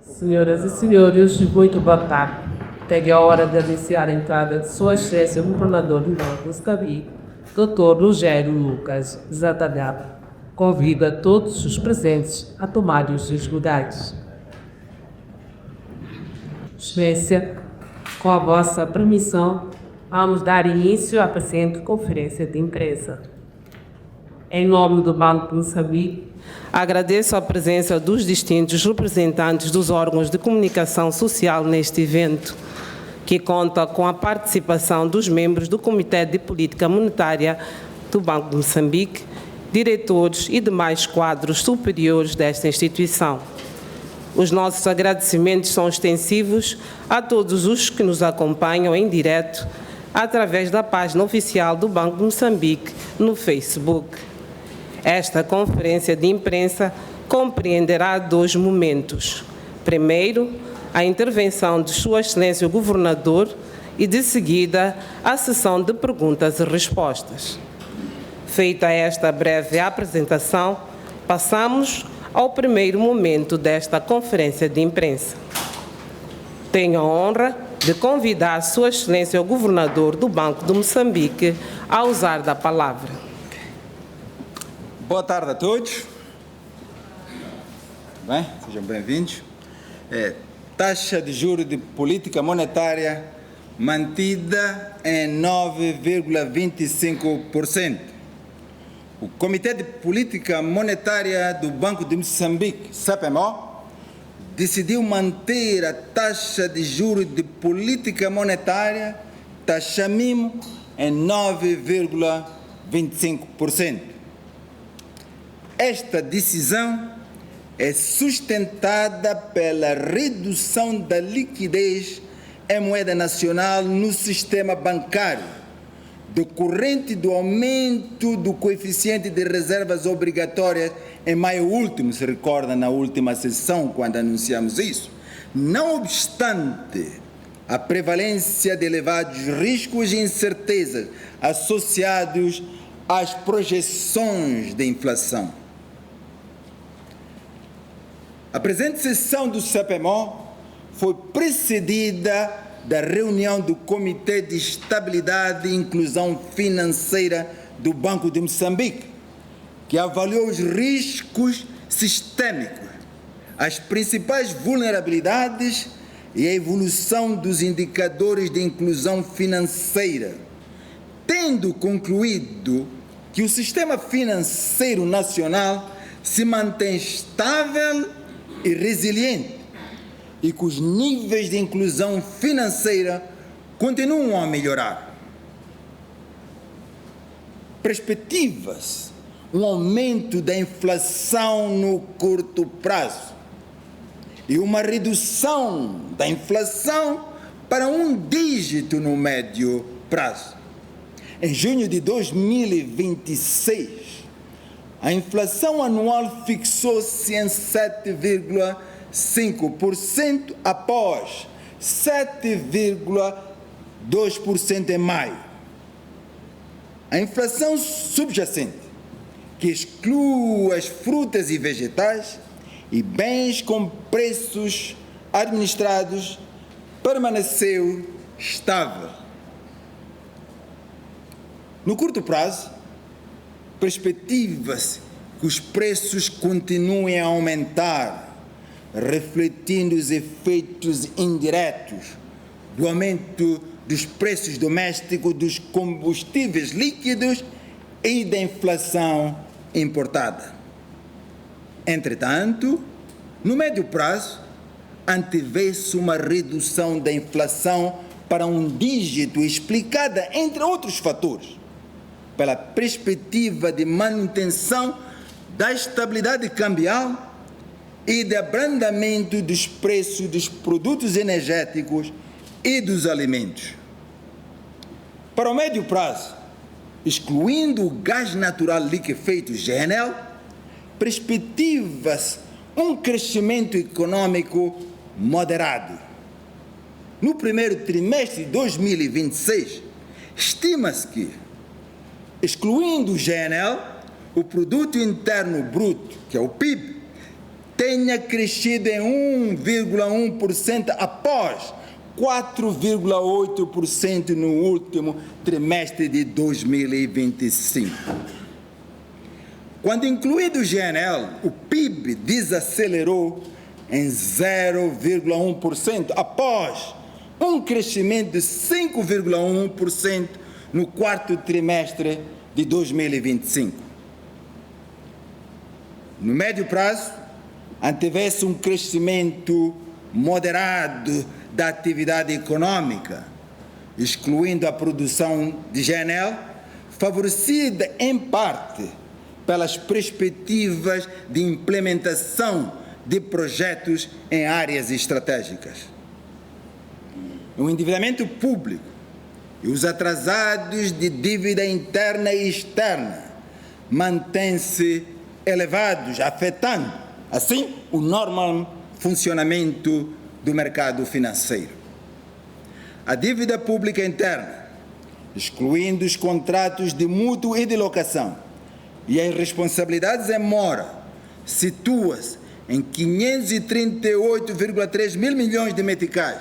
Senhoras e senhores, muito boa tarde. Pegue a hora de anunciar a entrada de Sua Excelência o Governador do Banco de Moçambique, Dr. Rogério Lucas Zatagap. Convido a todos os presentes a tomarem os seus lugares. Excelência, com a vossa permissão, vamos dar início à presente conferência de imprensa. Em nome do Banco de Moçambique, agradeço a presença dos distintos representantes dos órgãos de comunicação social neste evento, que conta com a participação dos membros do Comitê de Política Monetária do Banco de Moçambique, diretores e demais quadros superiores desta instituição. Os nossos agradecimentos são extensivos a todos os que nos acompanham em direto através da página oficial do Banco de Moçambique no Facebook. Esta conferência de imprensa compreenderá 2 momentos. Primeiro, a intervenção de Sua Excelência o Governador e, de seguida, a sessão de perguntas e respostas. Feita esta breve apresentação, passamos ao primeiro momento desta conferência de imprensa. Tenho a honra de convidar Sua Excelência o Governador do Banco de Moçambique a usar da palavra. Boa tarde a todos. Bem, sejam bem-vindos. Taxa de juros de política monetária mantida em 9,25%. O Comitê de Política Monetária do Banco de Moçambique, CPMO, decidiu manter a taxa de juros de política monetária, taxa mínima, em 9,25%. Esta decisão é sustentada pela redução da liquidez em moeda nacional no sistema bancário, decorrente do aumento do coeficiente de reservas obrigatórias em maio último, se recorda na última sessão, quando anunciamos isso. Não obstante a prevalência de elevados riscos e incertezas associados às projeções de inflação. A presente sessão do CPMO foi precedida da reunião do Comitê de Estabilidade e Inclusão Financeira do Banco de Moçambique, que avaliou os riscos sistêmicos, as principais vulnerabilidades e a evolução dos indicadores de inclusão financeira, tendo concluído que o sistema financeiro nacional se mantém estável e resiliente e que os níveis de inclusão financeira continuam a melhorar. Perspectivas um aumento da inflação no curto prazo e uma redução da inflação para 1 dígito no médio prazo. Em junho de 2026, a inflação anual fixou-se em 7,5% após 7,2% em maio. A inflação subjacente, que exclui as frutas e vegetais e bens com preços administrados, permaneceu estável. No curto prazo, perspectiva-se que os preços continuem a aumentar, refletindo os efeitos indiretos do aumento dos preços domésticos dos combustíveis líquidos e da inflação importada. Entretanto, no médio prazo, antevê-se uma redução da inflação para 1 dígito, explicada, entre outros fatores, pela perspectiva de manutenção da estabilidade cambial e de abrandamento dos preços dos produtos energéticos e dos alimentos. Para o médio prazo, excluindo o gás natural liquefeito GNL, perspectiva-se um crescimento econômico moderado. No primeiro trimestre de 2026, estima-se que, excluindo o GNL, o Produto Interno Bruto, que é o PIB, tenha crescido em 1,1% após 4,8% no último trimestre de 2025. Quando incluído o GNL, o PIB desacelerou em 0,1% após um crescimento de 5,1% no quarto trimestre de 2025. No médio prazo, antevê-se um crescimento moderado da atividade econômica, excluindo a produção de GNL, favorecida em parte pelas perspectivas de implementação de projetos em áreas estratégicas. O endividamento público e os atrasados de dívida interna e externa mantêm-se elevados, afetando, assim, o normal funcionamento do mercado financeiro. A dívida pública interna, excluindo os contratos de mútuo e de locação e as responsabilidades em mora, situa-se em 538,3 mil milhões de meticais,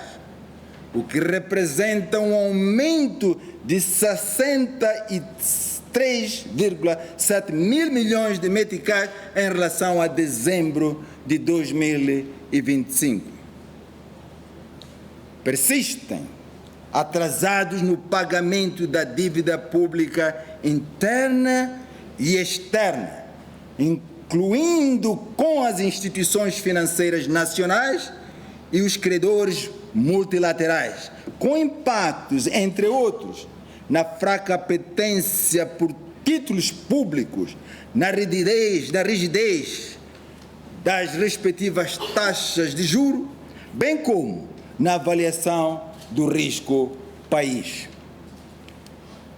o que representa um aumento de 63,7 mil milhões de meticais em relação a dezembro de 2025. Persistem atrasados no pagamento da dívida pública interna e externa, incluindo com as instituições financeiras nacionais e os credores multilaterais, com impactos, entre outros, na fraca apetência por títulos públicos, na rigidez das respectivas taxas de juros, bem como na avaliação do risco país.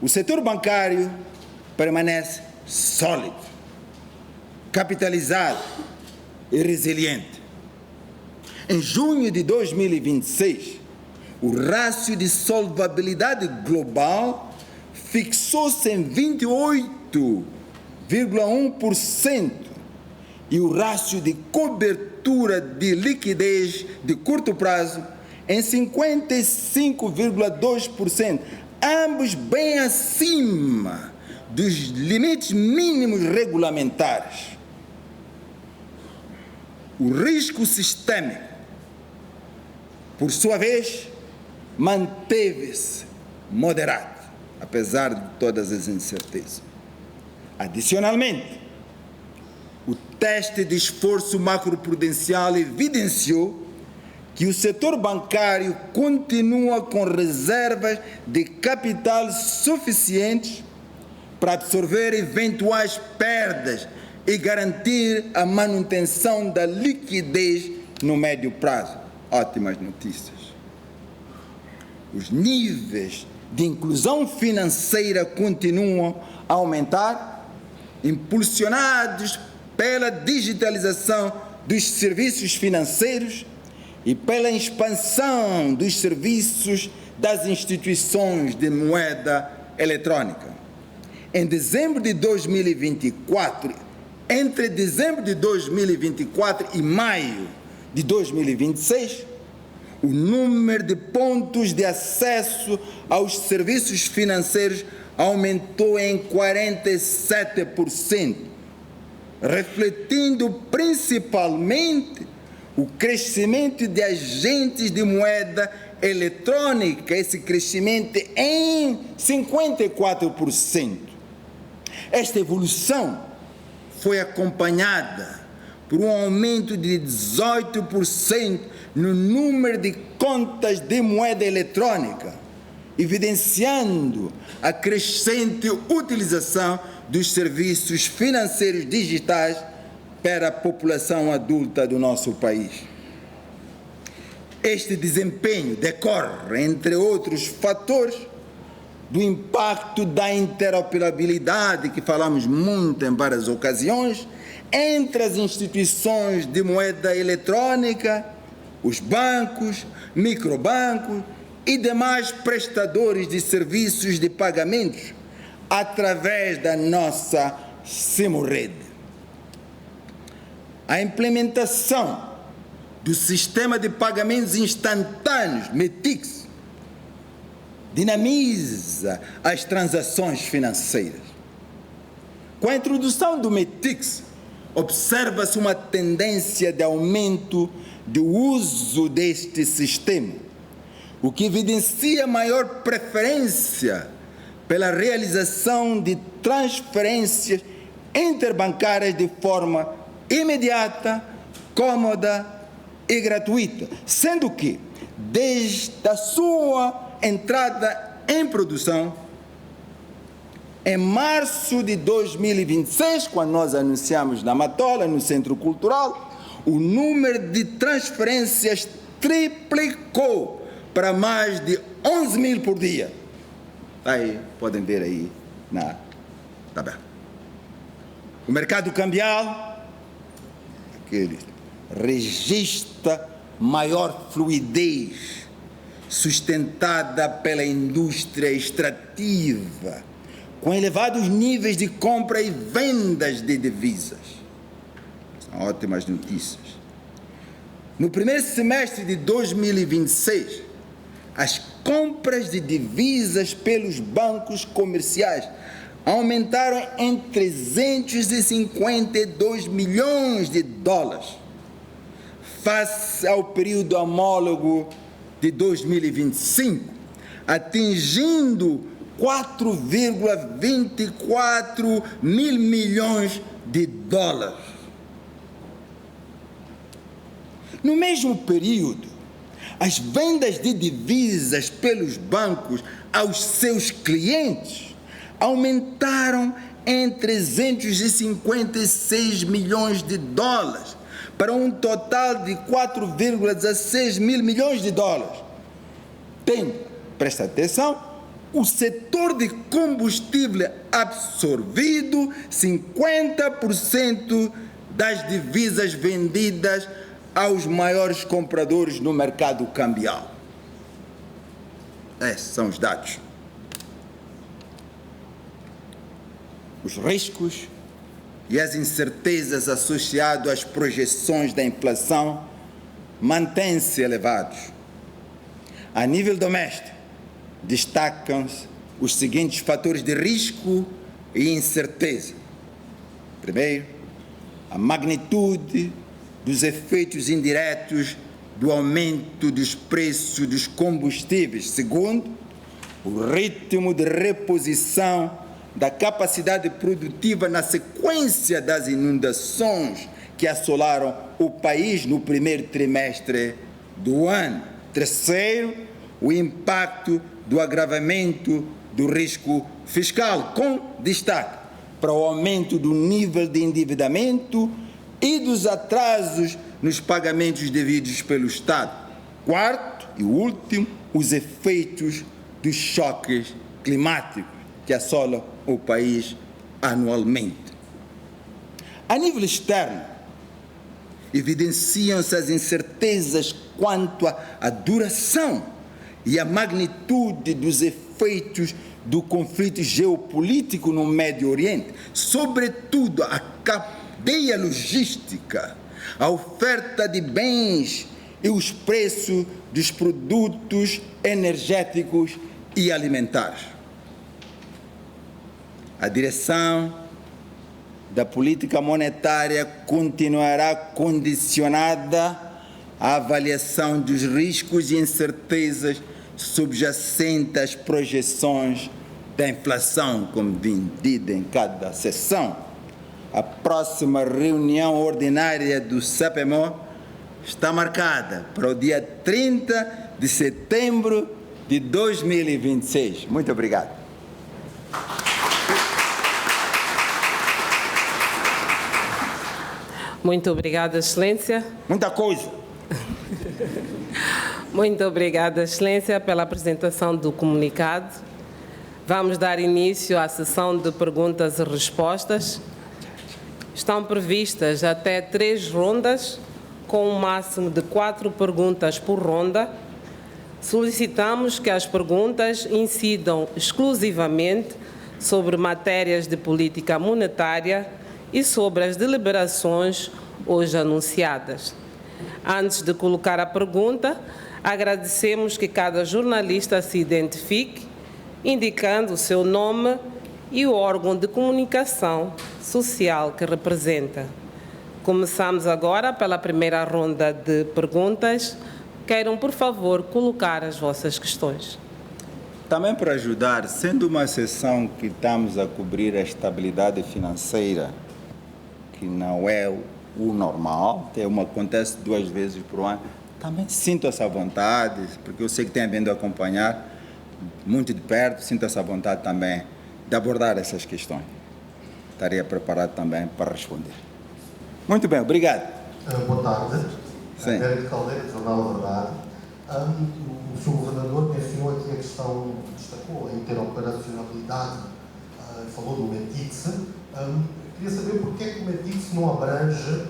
O setor bancário permanece sólido, capitalizado e resiliente. Em junho de 2026, o rácio de solvabilidade global fixou-se em 28,1% e o rácio de cobertura de liquidez de curto prazo em 55,2%, ambos bem acima dos limites mínimos regulamentares. O risco sistêmico, por sua vez, manteve-se moderado, apesar de todas as incertezas. Adicionalmente, o teste de esforço macroprudencial evidenciou que o setor bancário continua com reservas de capital suficientes para absorver eventuais perdas e garantir a manutenção da liquidez no médio prazo. Ótimas notícias. Os níveis de inclusão financeira continuam a aumentar, impulsionados pela digitalização dos serviços financeiros e pela expansão dos serviços das instituições de moeda eletrônica. Em dezembro de 2024, entre dezembro de 2024 e maio de 2026, o número de pontos de acesso aos serviços financeiros aumentou em 47%, refletindo principalmente o crescimento de agentes de moeda eletrônica, esse crescimento em 54%. Esta evolução foi acompanhada por um aumento de 18% no número de contas de moeda eletrônica, evidenciando a crescente utilização dos serviços financeiros digitais para a população adulta do nosso país. Este desempenho decorre, entre outros fatores, do impacto da interoperabilidade, que falamos muito em várias ocasiões, entre as instituições de moeda eletrônica, os bancos, microbancos e demais prestadores de serviços de pagamentos através da nossa Simurrede. A implementação do sistema de pagamentos instantâneos, METIX, dinamiza as transações financeiras. Com a introdução do METIX, observa-se uma tendência de aumento do uso deste sistema, o que evidencia maior preferência pela realização de transferências interbancárias de forma imediata, cômoda e gratuita, sendo que, desde a sua entrada em produção, em março de 2026, quando nós anunciamos na Matola, no Centro Cultural, o número de transferências triplicou para mais de 11 mil por dia. Aí, podem ver aí na tabela. O mercado cambial, aquele, registra maior fluidez, sustentada pela indústria extrativa, com elevados níveis de compra e vendas de divisas. São ótimas notícias. No primeiro semestre de 2026, as compras de divisas pelos bancos comerciais aumentaram em 352 milhões de dólares, face ao período homólogo de 2025, atingindo 4,24 mil milhões de dólares. No mesmo período, as vendas de divisas pelos bancos aos seus clientes aumentaram em 356 milhões de dólares, para um total de 4,16 mil milhões de dólares. Presta atenção, o setor de combustível absorvido 50% das divisas vendidas aos maiores compradores no mercado cambial. Esses são os dados. Os riscos e as incertezas associadas às projeções da inflação mantêm-se elevados. A nível doméstico, destacam-se os seguintes fatores de risco e incerteza. Primeiro, a magnitude dos efeitos indiretos do aumento dos preços dos combustíveis. Segundo, o ritmo de reposição da capacidade produtiva na sequência das inundações que assolaram o país no primeiro trimestre do ano. Terceiro, o impacto do agravamento do risco fiscal, com destaque para o aumento do nível de endividamento e dos atrasos nos pagamentos devidos pelo Estado. Quarto e último, os efeitos dos choques climáticos que assolam o país anualmente. A nível externo, evidenciam-se as incertezas quanto à duração e à magnitude dos efeitos do conflito geopolítico no Médio Oriente, sobretudo a cadeia logística, a oferta de bens e os preços dos produtos energéticos e alimentares. A direção da política monetária continuará condicionada à avaliação dos riscos e incertezas subjacentes às projeções da inflação, como dito em cada sessão. A próxima reunião ordinária do CPMO está marcada para o dia 30 de setembro de 2026. Muito obrigado. Muito obrigada, Excelência. Muita coisa. Muito obrigada, Excelência, pela apresentação do comunicado. Vamos dar início à sessão de perguntas e respostas. Estão previstas até 3 rondas, com um máximo de 4 perguntas por ronda. Solicitamos que as perguntas incidam exclusivamente sobre matérias de política monetária e sobre as deliberações hoje anunciadas. Antes de colocar a pergunta, agradecemos que cada jornalista se identifique, indicando o seu nome e o órgão de comunicação social que representa. Começamos agora pela primeira ronda de perguntas. Queiram, por favor, colocar as vossas questões. Também para ajudar, sendo uma sessão que estamos a cobrir a estabilidade financeira, que não é o normal, acontece 2 vezes por ano, também sinto essa vontade, porque eu sei que tem vindo a acompanhar muito de perto, sinto essa vontade também de abordar essas questões. Estaria preparado também para responder. Muito bem, obrigado. Boa tarde. Sim. Pedro Caldeira, Jornal da Verdade. O Sr. Governador mencionou aqui a questão, destacou a interoperacionalidade, falou do METIX. Queria saber porque é que o METIX não abrange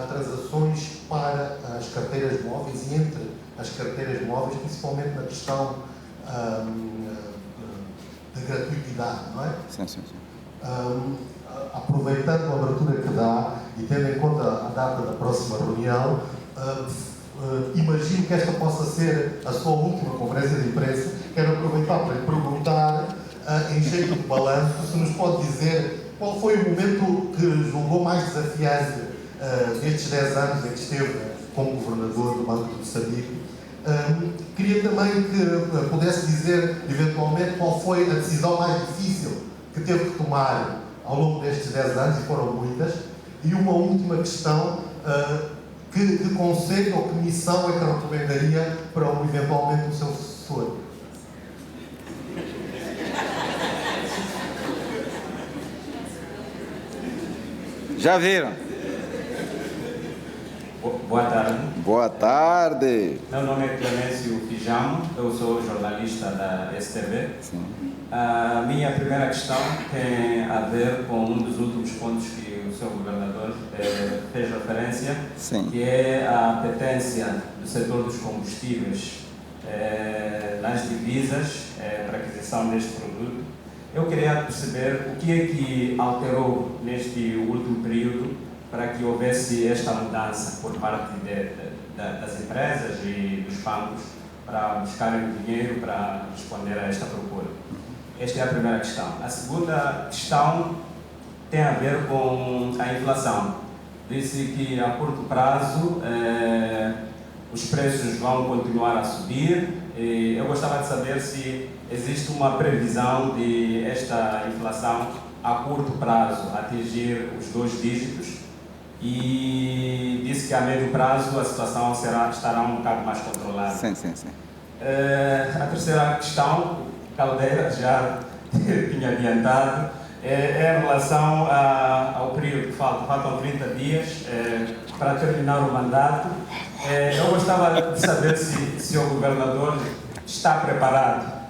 transações para as carteiras móveis e entre as carteiras móveis, principalmente na questão da gratuidade, não é? Sim, sim, sim. Aproveitando a abertura que dá e tendo em conta a data da próxima reunião, imagino que esta possa ser a sua última conferência de imprensa. Quero aproveitar para lhe perguntar, em jeito de balanço, se nos pode dizer qual foi o momento que julgou mais desafiante nestes 10 anos em que esteve como governador do Banco de Moçambique. Queria também que pudesse dizer, eventualmente, qual foi a decisão mais difícil que teve que tomar ao longo destes 10 anos, e foram muitas. E uma última questão, que conselho ou que missão é que recomendaria para eventualmente o seu sucessor? Já viram? Boa tarde. Boa tarde. Meu nome é Clemêncio Pijamo, eu sou jornalista da STV. Sim. A minha primeira questão tem a ver com um dos últimos pontos que o Sr. Governador fez referência, Sim. que é a apetência do setor dos combustíveis nas divisas para aquisição deste produto. Eu queria perceber o que é que alterou neste último período para que houvesse esta mudança por parte das empresas e dos bancos para buscarem dinheiro para responder a esta procura. Esta é a primeira questão. A segunda questão tem a ver com a inflação. Disse que a curto prazo os preços vão continuar a subir. Eu gostava de saber se existe uma previsão de esta inflação a curto prazo atingir os 2 dígitos, e disse que a médio prazo a situação estará um bocado mais controlada. Sim, sim, sim. A terceira questão, Caldeira já tinha adiantado, é em relação ao período que faltam 30 dias para terminar o mandato. Eu gostava de saber se o governador está preparado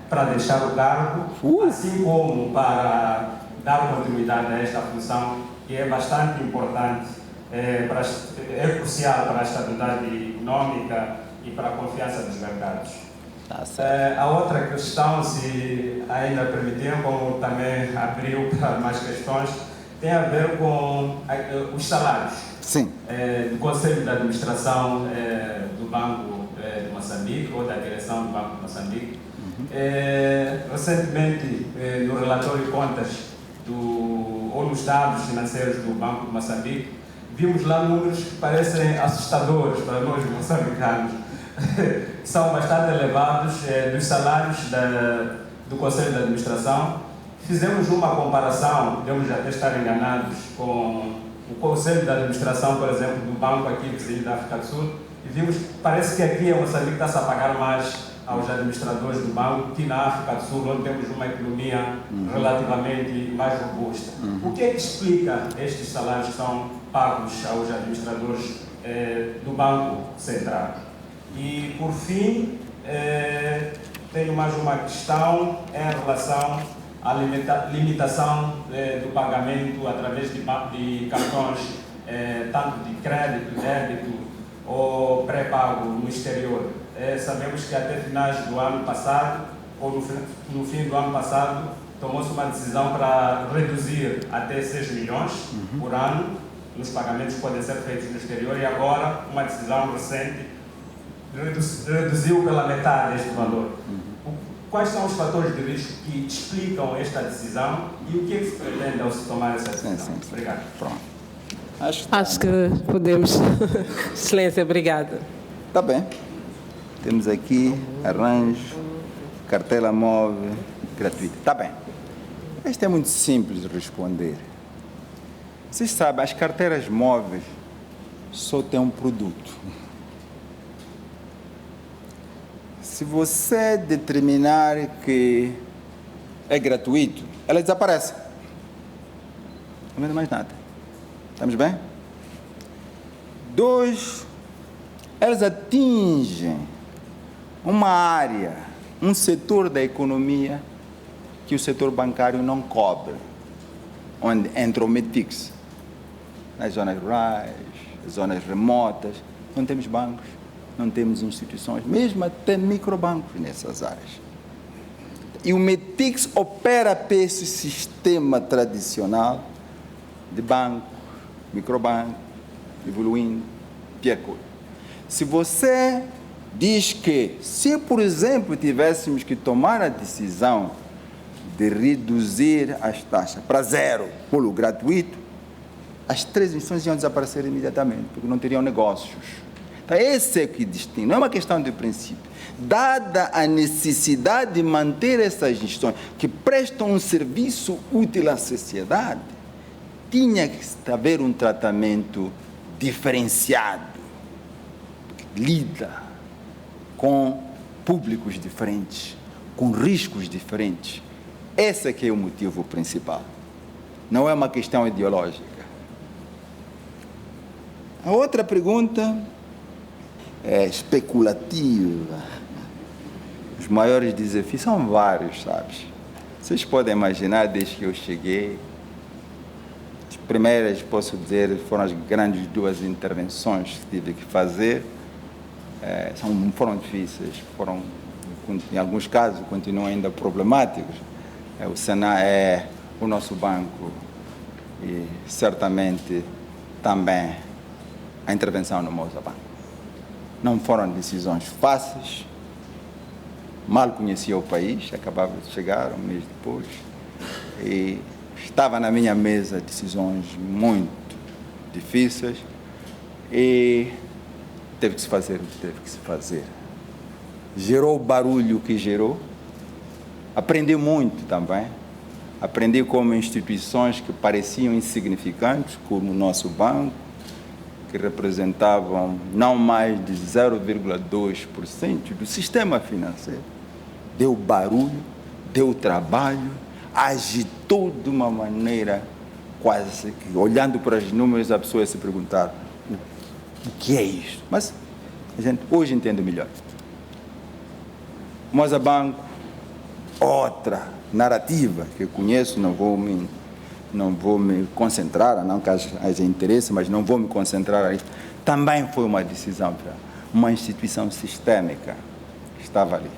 para deixar o cargo, assim como para dar continuidade a esta função, que é bastante importante, é crucial para a estabilidade económica e para a confiança dos mercados. A outra questão, se ainda permitir, como também abriu para mais questões, tem a ver com os salários. Sim. Do Conselho de Administração do Banco de Moçambique, ou da direção do Banco de Moçambique. Recentemente, no relatório de contas ou nos dados financeiros do Banco de Moçambique, vimos lá números que parecem assustadores para nós moçambicanos. São bastante elevados dos salários do Conselho de Administração. Fizemos uma comparação, podemos até estar enganados, com o Conselho de Administração, por exemplo, do banco aqui vizinho da África do Sul, e vimos que parece que aqui em Moçambique está-se a pagar mais aos administradores do banco que na África do Sul, onde temos uma economia relativamente mais robusta. O que é que explica estes salários que são pagos aos administradores do Banco Central? E, por fim, tenho mais uma questão em relação à limitação do pagamento através de cartões, tanto de crédito, débito ou pré-pago no exterior. Sabemos que até finais do ano passado, ou no fim do ano passado, tomou-se uma decisão para reduzir até 6 milhões por ano, nos pagamentos que podem ser feitos no exterior e agora uma decisão recente reduziu pela metade este valor. Quais são os fatores de risco que explicam esta decisão e o que é que se pretende ao se tomar essa decisão? Sim. Obrigado. Pronto. Acho que podemos. Excelência, obrigada. Está bem. Temos aqui arranjo, cartela móvel gratuita. Está bem. Isto é muito simples de responder. Vocês sabem, as carteiras móveis só têm um produto. Se você determinar que é gratuito, ela desaparece. Não vende mais nada. Estamos bem? 2, elas atingem uma área, um setor da economia que o setor bancário não cobre, onde entra o METIX. Nas zonas rurais, zonas remotas, não temos bancos, não temos instituições, mesmo até microbancos nessas áreas. E o METIX opera para esse sistema tradicional de banco, microbanco, evoluindo, pior. Se você diz que, se por exemplo tivéssemos que tomar a decisão de reduzir as taxas para 0, polo gratuito, as 3 instituições iam desaparecer imediatamente, porque não teriam negócios. Então, esse é o que distingue, não é uma questão de princípio. Dada a necessidade de manter essas instituições que prestam um serviço útil à sociedade, tinha que haver um tratamento diferenciado, que lida com públicos diferentes, com riscos diferentes. Esse é que é o motivo principal. Não é uma questão ideológica. A outra pergunta é especulativa. Os maiores desafios são vários, sabes? Vocês podem imaginar, desde que eu cheguei, as primeiras, posso dizer, foram as grandes 2 intervenções que tive que fazer. Não foram difíceis, foram, em alguns casos, continuam ainda problemáticos. O Senado é o nosso banco e, certamente, também a intervenção no Moza Banco. Não foram decisões fáceis, mal conhecia o país, acabava de chegar um mês depois, e estava na minha mesa decisões muito difíceis e teve que se fazer o que teve que se fazer. Gerou o barulho que gerou, aprendi muito também, aprendi como instituições que pareciam insignificantes, como o nosso banco, que representavam não mais de 0,2% do sistema financeiro, deu barulho, deu trabalho, agitou de uma maneira quase que, olhando para os números, a pessoa se perguntar o que é isto? Mas a gente hoje entende melhor. Moza Banco, outra narrativa que eu conheço, não vou me concentrar, a não que haja interesse, mas não vou me concentrar aí. Também foi uma decisão para uma instituição sistêmica que estava ali.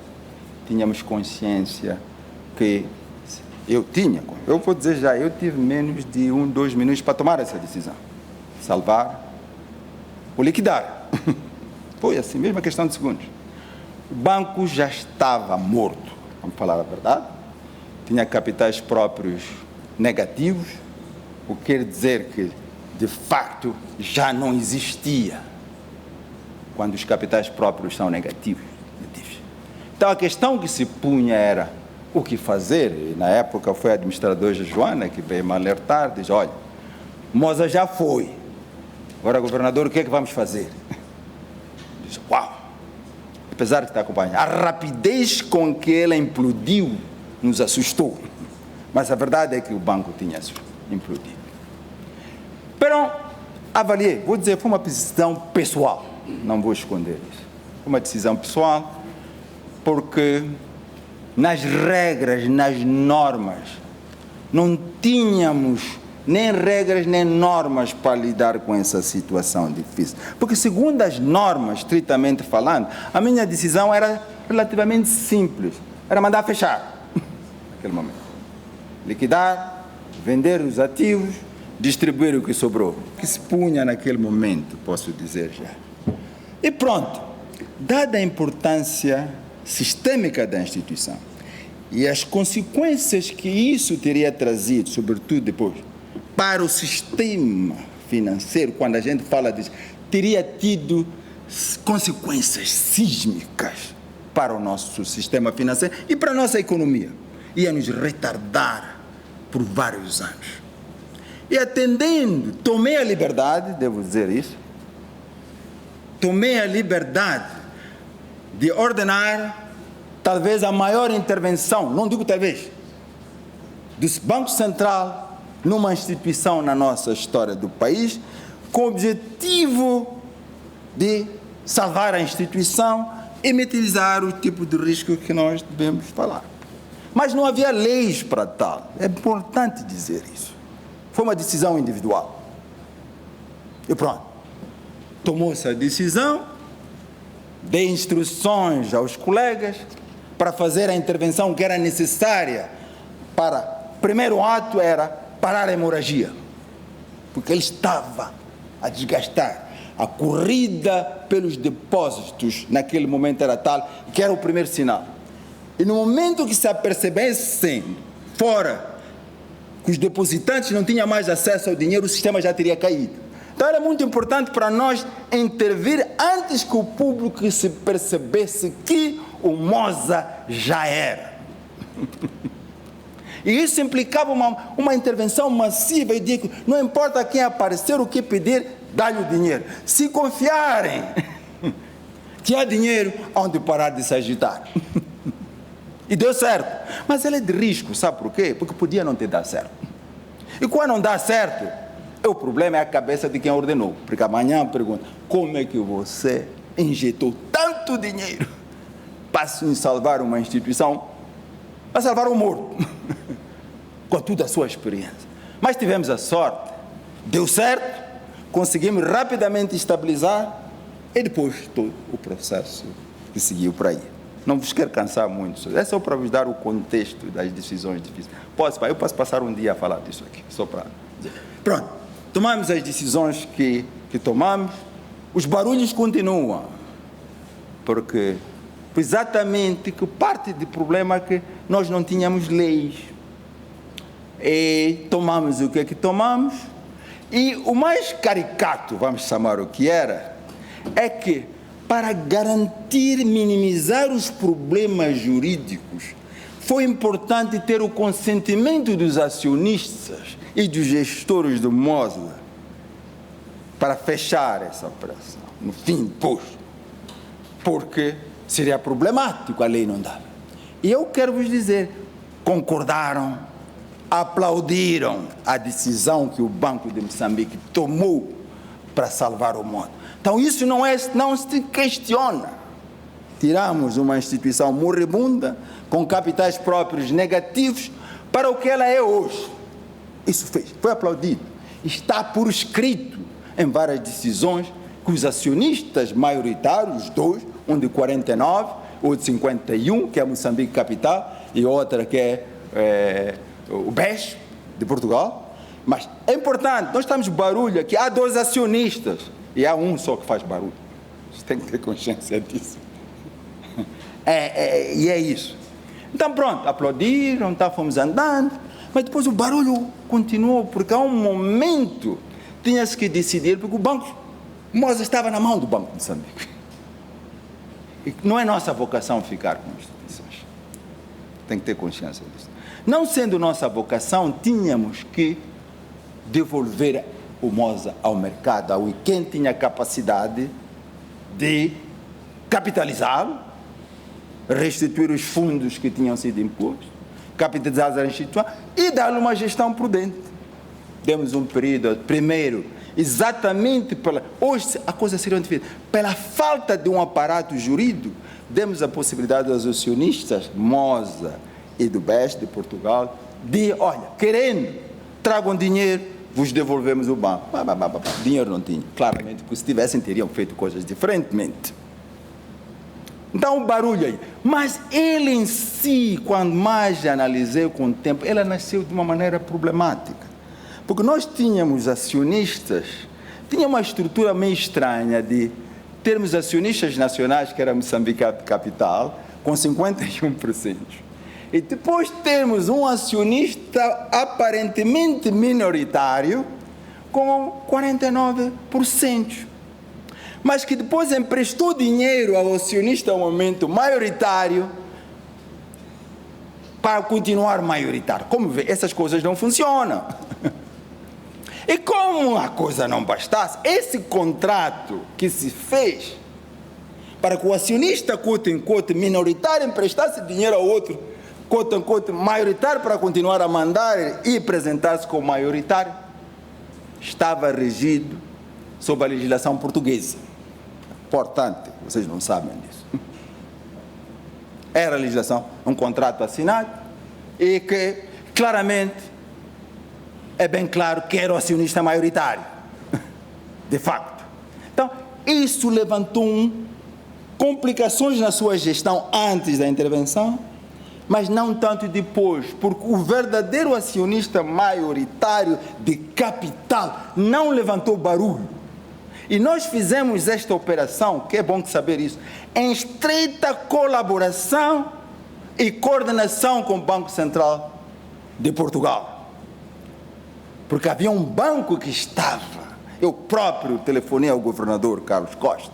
Tínhamos consciência que eu vou dizer já, eu tive menos de 2 minutos para tomar essa decisão. Salvar ou liquidar. Foi assim, mesma questão de segundos. O banco já estava morto, vamos falar a verdade. Tinha capitais próprios negativos, o que quer dizer que, de facto, já não existia quando os capitais próprios são negativos. Então, a questão que se punha era o que fazer, e na época foi a administradora Joana que veio me alertar, diz, olha, Moza já foi, agora, governador, o que é que vamos fazer? Diz, uau, apesar de estar acompanhando, a rapidez com que ela implodiu nos assustou. Mas a verdade é que o banco tinha implodido. Pero, avaliei, vou dizer, foi uma decisão pessoal, não vou esconder isso. Foi uma decisão pessoal, porque nas regras, nas normas, não tínhamos nem regras nem normas para lidar com essa situação difícil. Porque, segundo as normas, estritamente falando, a minha decisão era relativamente simples, era mandar fechar, naquele momento. Liquidar, vender os ativos, distribuir o que sobrou, que se punha naquele momento, posso dizer já. E pronto, dada a importância sistêmica da instituição e as consequências que isso teria trazido, sobretudo depois, para o sistema financeiro, quando a gente fala disso, teria tido consequências sísmicas para o nosso sistema financeiro e para a nossa economia. Ia nos retardar por vários anos. E atendendo, tomei a liberdade, devo dizer isso, tomei a liberdade de ordenar talvez a maior intervenção, não digo talvez, do Banco Central numa instituição na nossa história do país, com o objetivo de salvar a instituição e minimizar o tipo de risco que nós devemos falar. Mas não havia leis para tal, é importante dizer isso. Foi uma decisão individual. E pronto, tomou-se a decisão, dei instruções aos colegas para fazer a intervenção que era necessária para... O primeiro ato era parar a hemorragia, porque ele estava a desgastar. A corrida pelos depósitos naquele momento era tal que era o primeiro sinal. E no momento que se apercebessem fora que os depositantes não tinham mais acesso ao dinheiro, o sistema já teria caído. Então era muito importante para nós intervir antes que o público se percebesse que o Moza já era. E isso implicava uma intervenção massiva. Eu digo, não importa quem aparecer, o que pedir, dá-lhe o dinheiro. Se confiarem que há dinheiro, onde parar de se agitar. E deu certo. Mas ele é de risco, sabe por quê? Porque podia não ter dado certo. E quando não dá certo, o problema é a cabeça de quem ordenou. Porque amanhã pergunta, como é que você injetou tanto dinheiro para salvar uma instituição, para salvar um morto, com toda a sua experiência. Mas tivemos a sorte, deu certo, conseguimos rapidamente estabilizar e depois todo o processo que seguiu por aí. Não vos quero cansar muito, é só para vos dar o contexto das decisões difíceis. Eu posso passar um dia a falar disso aqui, só para dizer. Pronto, tomamos as decisões que tomamos, os barulhos continuam, porque exatamente que parte do problema é que nós não tínhamos leis, e tomamos o que é que tomamos, e o mais caricato, vamos chamar o que era, é que para garantir, minimizar os problemas jurídicos, foi importante ter o consentimento dos acionistas e dos gestores do Moza para fechar essa operação, no fim, porque seria problemático, a lei não dava. E eu quero vos dizer, concordaram, aplaudiram a decisão que o Banco de Moçambique tomou para salvar o mundo. Então isso não se questiona. Tiramos uma instituição moribunda, com capitais próprios negativos, para o que ela é hoje. Isso foi aplaudido. Está por escrito em várias decisões que os acionistas maioritários, dois, um de 49, outro de 51, que é Moçambique Capital, e outra que é o BES, de Portugal. Mas é importante, nós estamos barulho aqui, há dois acionistas, e há um só que faz barulho. Você tem que ter consciência disso. E é isso. Então pronto, aplaudiram, então fomos andando, mas depois o barulho continuou, porque há um momento tinha-se que decidir, porque o Banco Moza estava na mão do Banco de Moçambique. E não é nossa vocação ficar com instituições. Tem que ter consciência disso. Não sendo nossa vocação, tínhamos que devolver o Moza ao mercado, e quem tinha capacidade de capitalizá-lo, restituir os fundos que tinham sido impostos, capitalizar a instituição e dar-lhe uma gestão prudente. Demos um período, primeiro, exatamente hoje a coisa seria difícil, pela falta de um aparato jurídico, demos a possibilidade aos acionistas, Moza e do BES de Portugal, de, olha, querendo, tragam dinheiro, vos devolvemos o banco. Dinheiro não tinha, claramente, porque se tivessem, teriam feito coisas diferentemente. Então, o barulho aí. Mas ele em si, quando mais analisei com o tempo, ela nasceu de uma maneira problemática. Porque nós tínhamos acionistas, tinha uma estrutura meio estranha de termos acionistas nacionais, que era Moçambique Capital, com 51%. E depois termos um acionista aparentemente minoritário com 49%. Mas que depois emprestou dinheiro ao acionista ao momento maioritário para continuar maioritário. Como vê, essas coisas não funcionam. E como a coisa não bastasse, esse contrato que se fez para que o acionista, quote minoritário, emprestasse dinheiro ao outro, quote maioritário, para continuar a mandar e apresentar-se como maioritário, estava regido sob a legislação portuguesa. Importante, vocês não sabem disso. Era a legislação, um contrato assinado, e que claramente é bem claro que era o acionista maioritário, de facto. Então, isso levantou complicações na sua gestão antes da intervenção, mas não tanto depois, porque o verdadeiro acionista maioritário de capital não levantou barulho. E nós fizemos esta operação, que é bom saber isso, em estreita colaboração e coordenação com o Banco Central de Portugal. Porque havia um banco que estava, eu próprio telefonei ao governador Carlos Costa,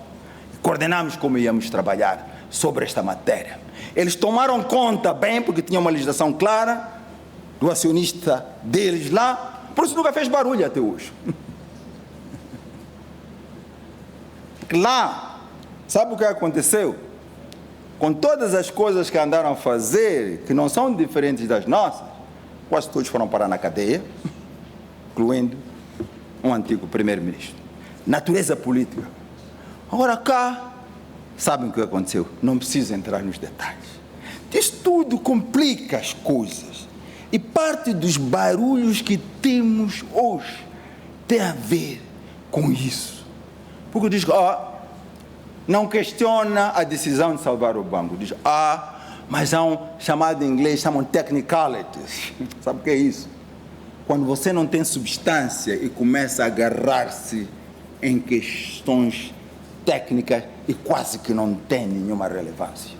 e coordenamos como íamos trabalhar sobre esta matéria. Eles tomaram conta bem, porque tinha uma legislação clara do acionista deles lá, por isso nunca fez barulho até hoje. Lá, sabe o que aconteceu? Com todas as coisas que andaram a fazer, que não são diferentes das nossas, quase todos foram parar na cadeia, incluindo um antigo primeiro-ministro. Natureza política. Agora cá, sabem o que aconteceu? Não preciso entrar nos detalhes. Isso tudo complica as coisas. E parte dos barulhos que temos hoje tem a ver com isso. Porque diz, não questiona a decisão de salvar o banco. Diz, mas há um chamado em inglês, chamam technicalities. Sabe o que é isso? Quando você não tem substância e começa a agarrar-se em questões técnicas e quase que não tem nenhuma relevância.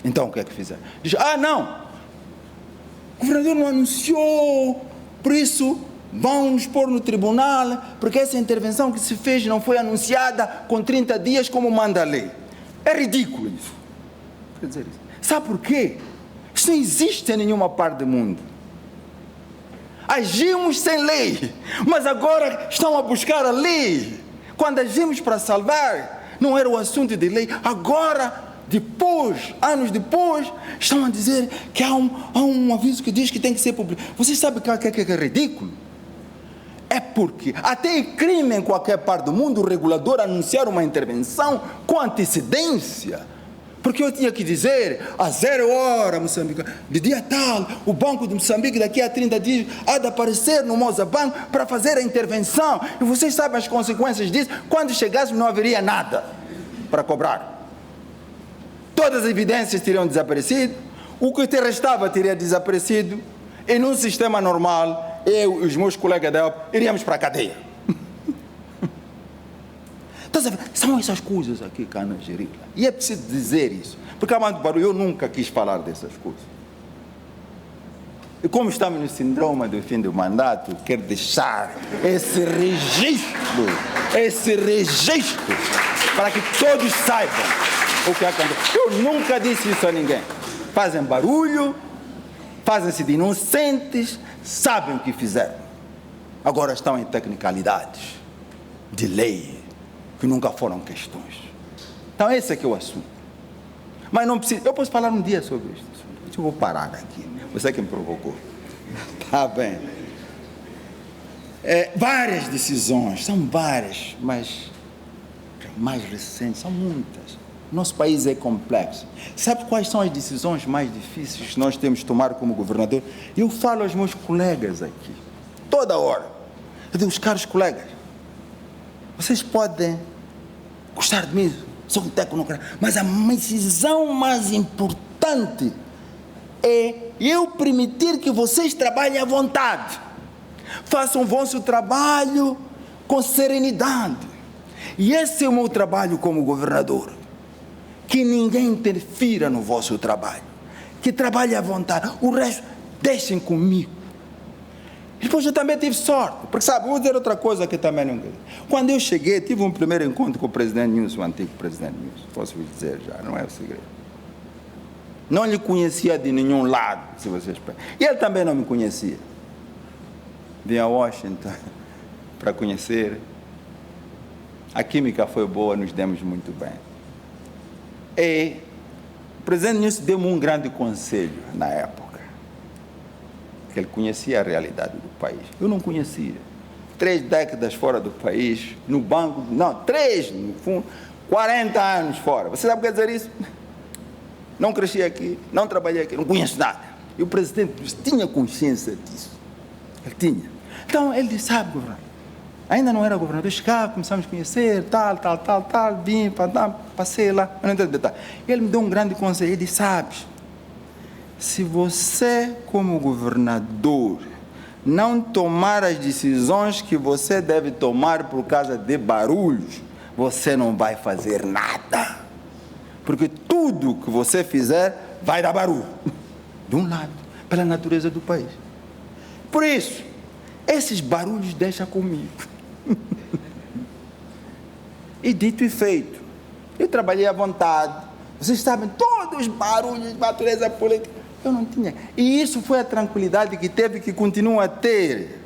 Então o que é que fizeram? Diz, não, o governador não anunciou, por isso vão nos pôr no tribunal, porque essa intervenção que se fez não foi anunciada com 30 dias como manda a lei. É ridículo isso. Quer dizer isso. Sabe por quê? Isso não existe em nenhuma parte do mundo. Agimos sem lei, mas agora estão a buscar a lei. Quando agimos para salvar, não era o assunto de lei. Agora, depois, anos depois, estão a dizer que há um aviso que diz que tem que ser publicado. Vocês sabem que é ridículo? É porque até é crime em qualquer parte do mundo o regulador anunciar uma intervenção com antecedência. Porque eu tinha que dizer, a 0 hora, Moçambique, de dia tal, o Banco de Moçambique daqui a 30 dias há de aparecer no Moçambique para fazer a intervenção. E vocês sabem as consequências disso. Quando chegássemos não haveria nada para cobrar. Todas as evidências teriam desaparecido, o que te restava teria desaparecido, e num sistema normal, eu e os meus colegas da Europa iríamos para a cadeia. São essas coisas aqui, Cana Gerila. E é preciso dizer isso, porque há muito barulho, eu nunca quis falar dessas coisas. E como estamos no síndrome do fim do mandato, quero deixar esse registro, para que todos saibam o que acontece. Eu nunca disse isso a ninguém. Fazem barulho, fazem-se de inocentes, sabem o que fizeram. Agora estão em tecnicalidades de lei, que nunca foram questões. Então esse é que é o assunto. Mas não precisa, eu posso falar um dia sobre isso. Eu vou parar aqui. Você que me provocou. Tá bem. Várias decisões, são várias, mas mais recentes, são muitas. Nosso país é complexo. Sabe quais são as decisões mais difíceis que nós temos de tomar como governador? Eu falo aos meus colegas aqui, toda hora. Eu digo, os caros colegas, vocês podem gostar de mim, sou um tecnocrata, mas a decisão mais importante é eu permitir que vocês trabalhem à vontade. Façam o vosso trabalho com serenidade. E esse é o meu trabalho como governador. Que ninguém interfira no vosso trabalho. Que trabalhe à vontade. O resto, deixem comigo. E depois eu também tive sorte. Porque, sabe, vou dizer outra coisa que também não quero. Quando eu cheguei, tive um primeiro encontro com o presidente Nilson, o antigo presidente Nilson. Posso vos dizer já, não é o segredo. Não lhe conhecia de nenhum lado, se vocês pensam. E ele também não me conhecia. Vim a Washington para conhecer. A química foi boa, nos demos muito bem. E o presidente Nilson deu-me um grande conselho na época. Que ele conhecia a realidade do país. Eu não conhecia. 3 décadas fora do país, no banco, não, 3, no fundo, 40 anos fora. Você sabe o que quer dizer isso? Não cresci aqui, não trabalhei aqui, não conheço nada. E o presidente tinha consciência disso. Ele tinha. Então, ele disse, sabe, governador, ainda não era governador, chegava, começamos a conhecer, tal, vim, passei lá, não entendo detalhe. Ele me deu um grande conselho, ele disse, sabes, se você, como governador, não tomar as decisões que você deve tomar por causa de barulhos, você não vai fazer nada. Porque tudo que você fizer vai dar barulho. De um lado, pela natureza do país. Por isso, esses barulhos deixam comigo. E dito e feito, eu trabalhei à vontade. Vocês sabem, todos os barulhos de natureza política, eu não tinha. E isso foi a tranquilidade que teve, que continua a ter,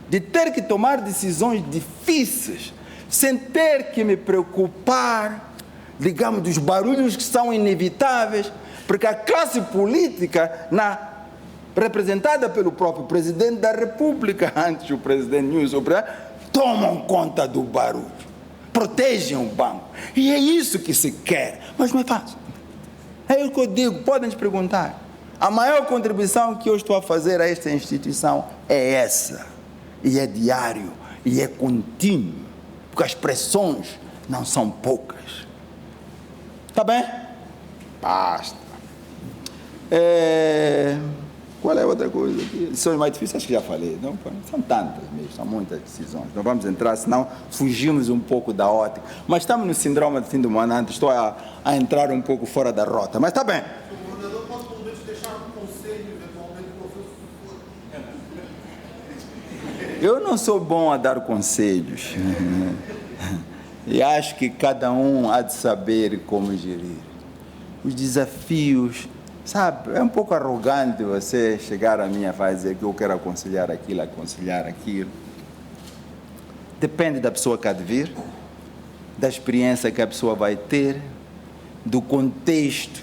de ter que tomar decisões difíceis, sem ter que me preocupar, digamos, dos barulhos que são inevitáveis, porque a classe política, representada pelo próprio presidente da República, antes o presidente Nilson, tomam conta do barulho, protegem o banco. E é isso que se quer, mas não é fácil. É o que eu digo, podem te perguntar. A maior contribuição que eu estou a fazer a esta instituição é essa. E é diário, e é contínuo, porque as pressões não são poucas. Está bem? Basta. Qual é a outra coisa aqui? Decisões mais difíceis, acho que já falei. Não? São tantas mesmo, são muitas decisões. Não vamos entrar, senão fugimos um pouco da ótica. Mas estamos no síndrome de fim do mandato, estou a entrar um pouco fora da rota. Mas está bem. O governador pode, pelo menos, deixar um conselho, eventualmente, para o seu. Eu não sou bom a dar conselhos. E acho que cada um há de saber como gerir. Os desafios, sabe, é um pouco arrogante você chegar a mim e dizer que eu quero aconselhar aquilo. Depende da pessoa que há de vir, da experiência que a pessoa vai ter, do contexto.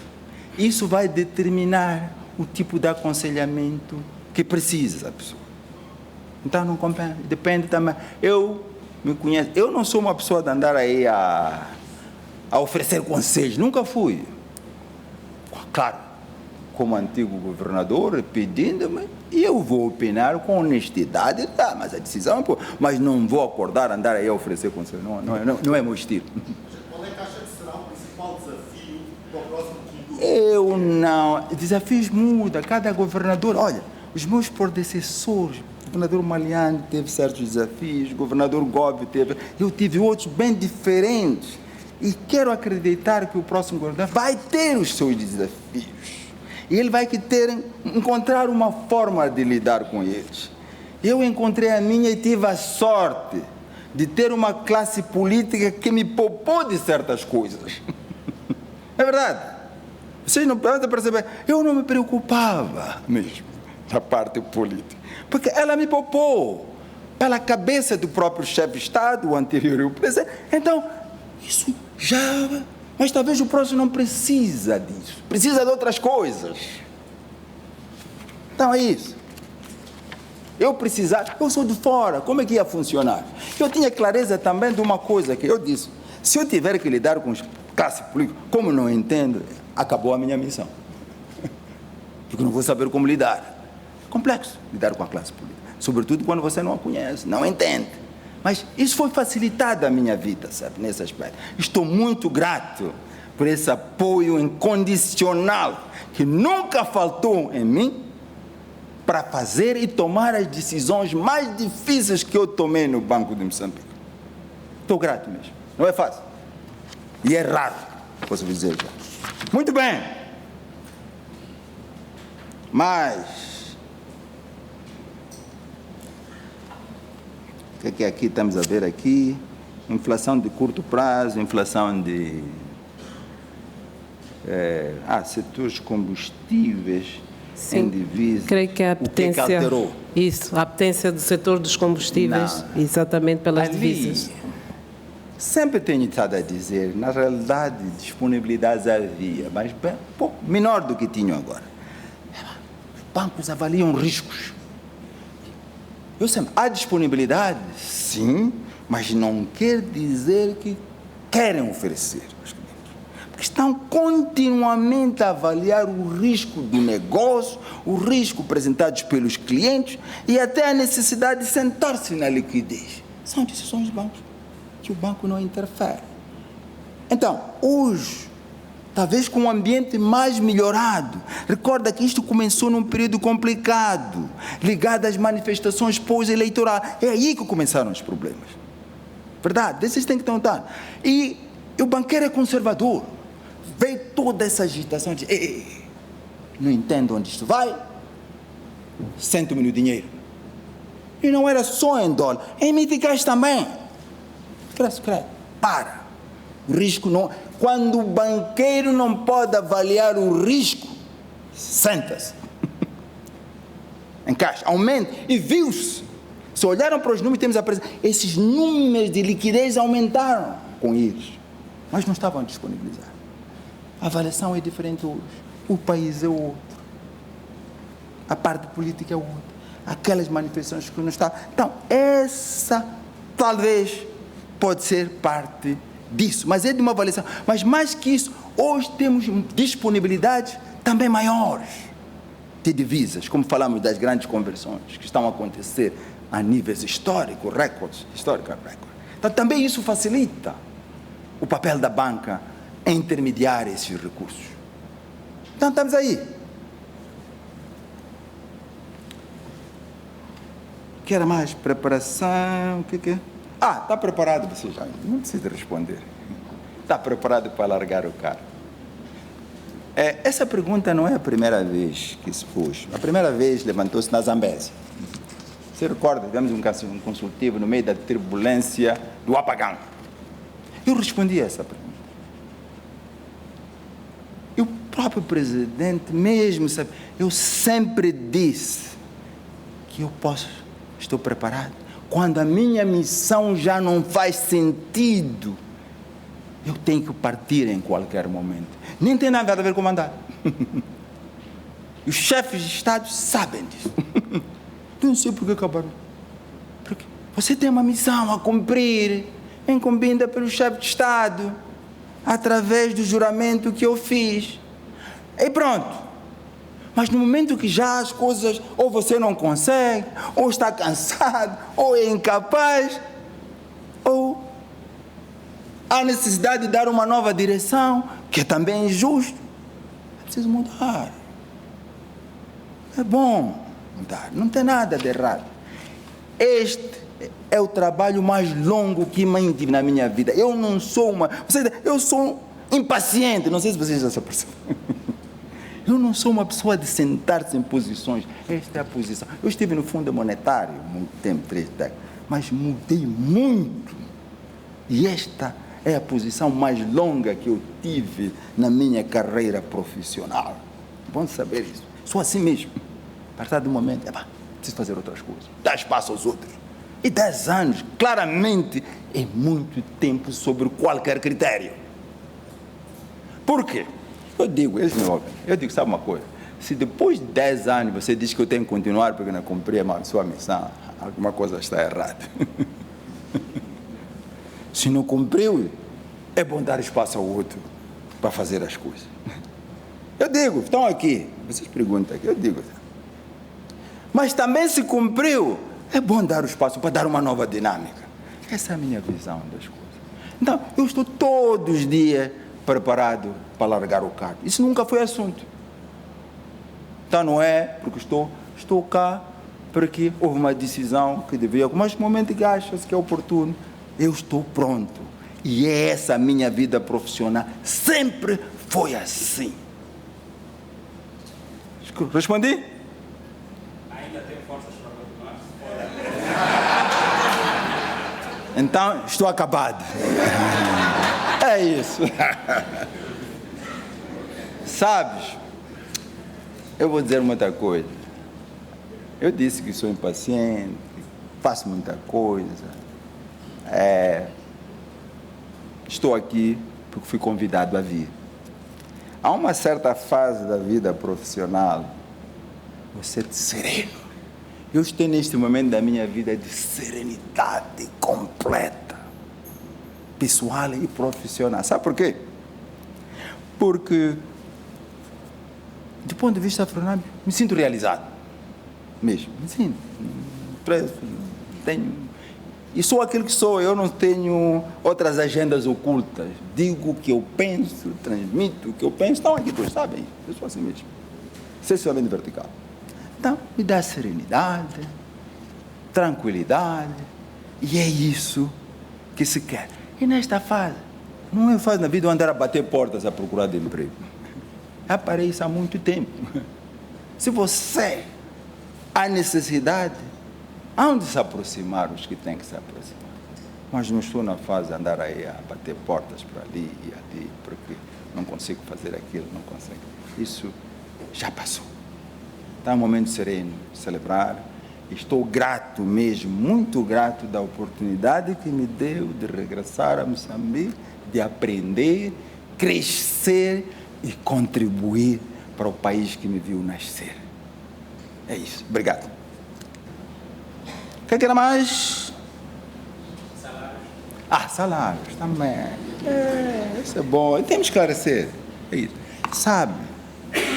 Isso vai determinar o tipo de aconselhamento que precisa a pessoa. Então não compreende, depende também. Eu me conheço, eu não sou uma pessoa de andar aí a oferecer conselhos, nunca fui. Claro, como antigo governador, pedindo-me, e eu vou opinar com honestidade, tá, mas a decisão, mas não vou acordar, andar aí a oferecer conselhos, não é meu estilo. Qual é que acha que será o principal desafio para o próximo quinto? Eu não, desafios mudam, cada governador, olha, os meus predecessores, o governador Maliani teve certos desafios, o governador Gobi teve, eu tive outros bem diferentes, e quero acreditar que o próximo governador vai ter os seus desafios, e ele vai encontrar uma forma de lidar com eles. Eu encontrei a minha e tive a sorte de ter uma classe política que me poupou de certas coisas. É verdade. Vocês não podem perceber, eu não me preocupava mesmo da parte política, porque ela me poupou pela cabeça do próprio chefe de Estado, o anterior e o presidente. Então, isso já... Mas talvez o próximo não precisa disso, precisa de outras coisas. Então é isso. Eu sou de fora, como é que ia funcionar? Eu tinha clareza também de uma coisa que eu disse, se eu tiver que lidar com classe política, como não entendo, acabou a minha missão. Porque não vou saber como lidar. Complexo lidar com a classe política, sobretudo quando você não a conhece, não entende. Mas isso foi facilitado a minha vida, sabe, nesse aspecto. Estou muito grato por esse apoio incondicional que nunca faltou em mim para fazer e tomar as decisões mais difíceis que eu tomei no Banco de Moçambique. Estou grato mesmo. Não é fácil. E é raro, posso dizer já. Muito bem. Mas o que é que aqui estamos a ver aqui? Inflação de curto prazo, inflação de setores combustíveis. Sim, divisa. creio que a apetência, o que alterou? Isso, a apetência do setor dos combustíveis, Não. exatamente pelas Ali, divisas. sempre tenho estado a dizer, na realidade, disponibilidades havia, mas bem, pouco menor do que tinham agora. Os bancos avaliam riscos. Eu sempre, há disponibilidade? Sim, mas não quer dizer que querem oferecer. Porque estão continuamente a avaliar o risco do negócio, o risco apresentado pelos clientes e até a necessidade de sentar-se na liquidez. São decisões dos bancos, que o banco não interfere. Então, hoje, talvez com um ambiente mais melhorado, recorda que isto começou num período complicado, ligado às manifestações pós-eleitorais. É aí que começaram os problemas. Verdade? Vocês têm que notar. E o banqueiro é conservador. Veio toda essa agitação de não entendo onde isto vai, sento-me no dinheiro. E não era só em dólar, em meticais também. Para. O risco não... Quando o banqueiro não pode avaliar o risco, senta-se. Encaixa, aumenta. E viu-se. Se olharam para os números, temos a presença. Esses números de liquidez aumentaram com eles, mas não estavam disponibilizados. A avaliação é diferente hoje. O país é outro. A parte política é outra. Aquelas manifestações que não estão. Então, essa talvez pode ser parte disso, mas é de uma avaliação. Mas mais que isso, hoje temos disponibilidades também maiores de divisas, como falamos das grandes conversões que estão a acontecer a níveis históricos, recordes, histórico recorde. Então, também isso facilita o papel da banca em intermediar esses recursos. Então, estamos aí. Quer mais preparação? O que é? Está preparado, você já não precisa responder. Está preparado para largar o carro? Essa pergunta não é a primeira vez que se pôs. A primeira vez levantou-se na Zambésia. Você recorda, tivemos um consultivo no meio da turbulência do apagão. Eu respondi a essa pergunta. E o próprio presidente mesmo sabe, eu sempre disse que estou preparado. Quando a minha missão já não faz sentido, eu tenho que partir em qualquer momento. Nem tem nada a ver com mandar. E os chefes de Estado sabem disso. Não sei por que acabaram. Porque você tem uma missão a cumprir, incumbida pelo chefe de Estado, através do juramento que eu fiz. E pronto. Mas no momento que já as coisas, ou você não consegue, ou está cansado, ou é incapaz, ou há necessidade de dar uma nova direção, que também é justo, é preciso mudar. É bom mudar, não tem nada de errado. Este é o trabalho mais longo que mantive na minha vida. Eu não sou eu sou impaciente, não sei se vocês já se percebem. Eu não sou uma pessoa de sentar-se em posições. Esta é a posição. Eu estive no Fundo Monetário muito tempo, 3 décadas, mas mudei muito. E esta é a posição mais longa que eu tive na minha carreira profissional. Bom saber isso. Sou assim mesmo. A partir do momento, preciso fazer outras coisas. Dar espaço aos outros. E 10 anos, claramente, é muito tempo sobre qualquer critério. Por quê? Eu digo, sabe uma coisa? Se depois de 10 anos você diz que eu tenho que continuar porque não cumpri a sua missão, alguma coisa está errada. Se não cumpriu, é bom dar espaço ao outro para fazer as coisas. Eu digo, estão aqui, vocês perguntam aqui, eu digo. Mas também se cumpriu, é bom dar o espaço para dar uma nova dinâmica. Essa é a minha visão das coisas. Então, eu estou todos os dias preparado para largar o cargo. Isso nunca foi assunto. Então não é porque estou estou cá porque houve uma decisão que devia, mas no momento que achas que é oportuno, eu estou pronto. E é essa a minha vida profissional. Sempre foi assim. Respondi? Ainda tem forças para continuar? Então, estou acabado. É isso. Sabes, eu vou dizer muita coisa. Eu disse que sou impaciente, faço muita coisa. Estou aqui porque fui convidado a vir. Há uma certa fase da vida profissional, você sereno. Eu estou neste momento da minha vida de serenidade completa, pessoal e profissional. Sabe por quê? Porque, do ponto de vista profissional, me sinto realizado. Mesmo, me sinto. E sou aquilo que sou, eu não tenho outras agendas ocultas. Digo o que eu penso, transmito o que eu penso. Estão aqui, todos sabem, eu sou assim mesmo. Excessivamente vertical. Então, me dá serenidade, tranquilidade, e é isso que se quer. E nesta fase, não é fase na vida andar a bater portas a procurar de emprego. Já parei isso há muito tempo. Se você há necessidade, há onde se aproximar os que têm que se aproximar. Mas não estou na fase de andar aí a bater portas para ali e ali, porque não consigo fazer aquilo, não consigo. Isso já passou. Está um momento sereno, celebrar. Estou grato mesmo, muito grato da oportunidade que me deu de regressar a Moçambique, de aprender, crescer e contribuir para o país que me viu nascer. É isso. Obrigado. Quer que era mais? Salários. Salários também. Isso é bom. Temos que esclarecer. É isso. Sabe,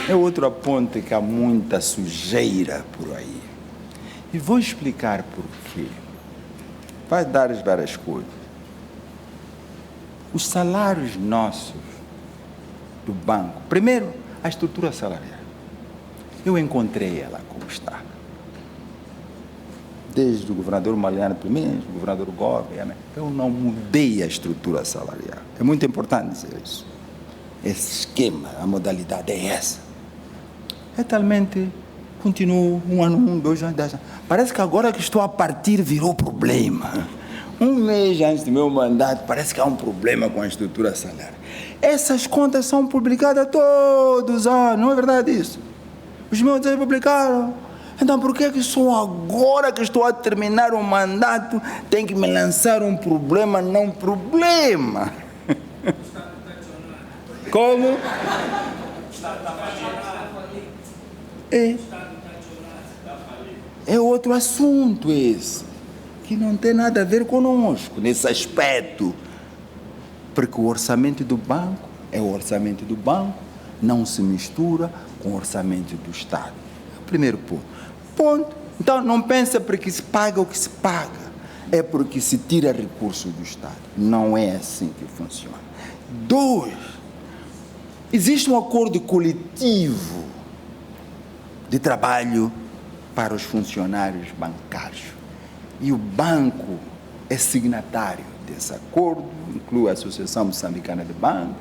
é outro aponto que há muita sujeira por aí. E vou explicar por quê. Vai dar as várias coisas. Os salários nossos do banco. Primeiro, a estrutura salarial. Eu encontrei ela como está. Desde o governador Mariano primeiro, o governador Gomes, eu não mudei a estrutura salarial. É muito importante dizer isso. Esse esquema, a modalidade é essa. Realmente, continuo 1 ano, 2 anos, 10 anos. Parece que agora que estou a partir virou problema. 1 mês antes do meu mandato, parece que há um problema com a estrutura salarial. Essas contas são publicadas todos os anos, não é verdade isso? Os meus já publicaram. Então, por que só agora que estou a terminar o mandato tem que me lançar um problema, não problema? Como? É outro assunto esse, que não tem nada a ver conosco nesse aspecto. Porque o orçamento do banco é o orçamento do banco, não se mistura com o orçamento do Estado. É o primeiro ponto. Então, não pensa porque se paga o que se paga. É porque se tira recursos do Estado. Não é assim que funciona. 2, existe um acordo coletivo de trabalho para os funcionários bancários. E o banco é signatário desse acordo, inclui a Associação Moçambicana de Bancos,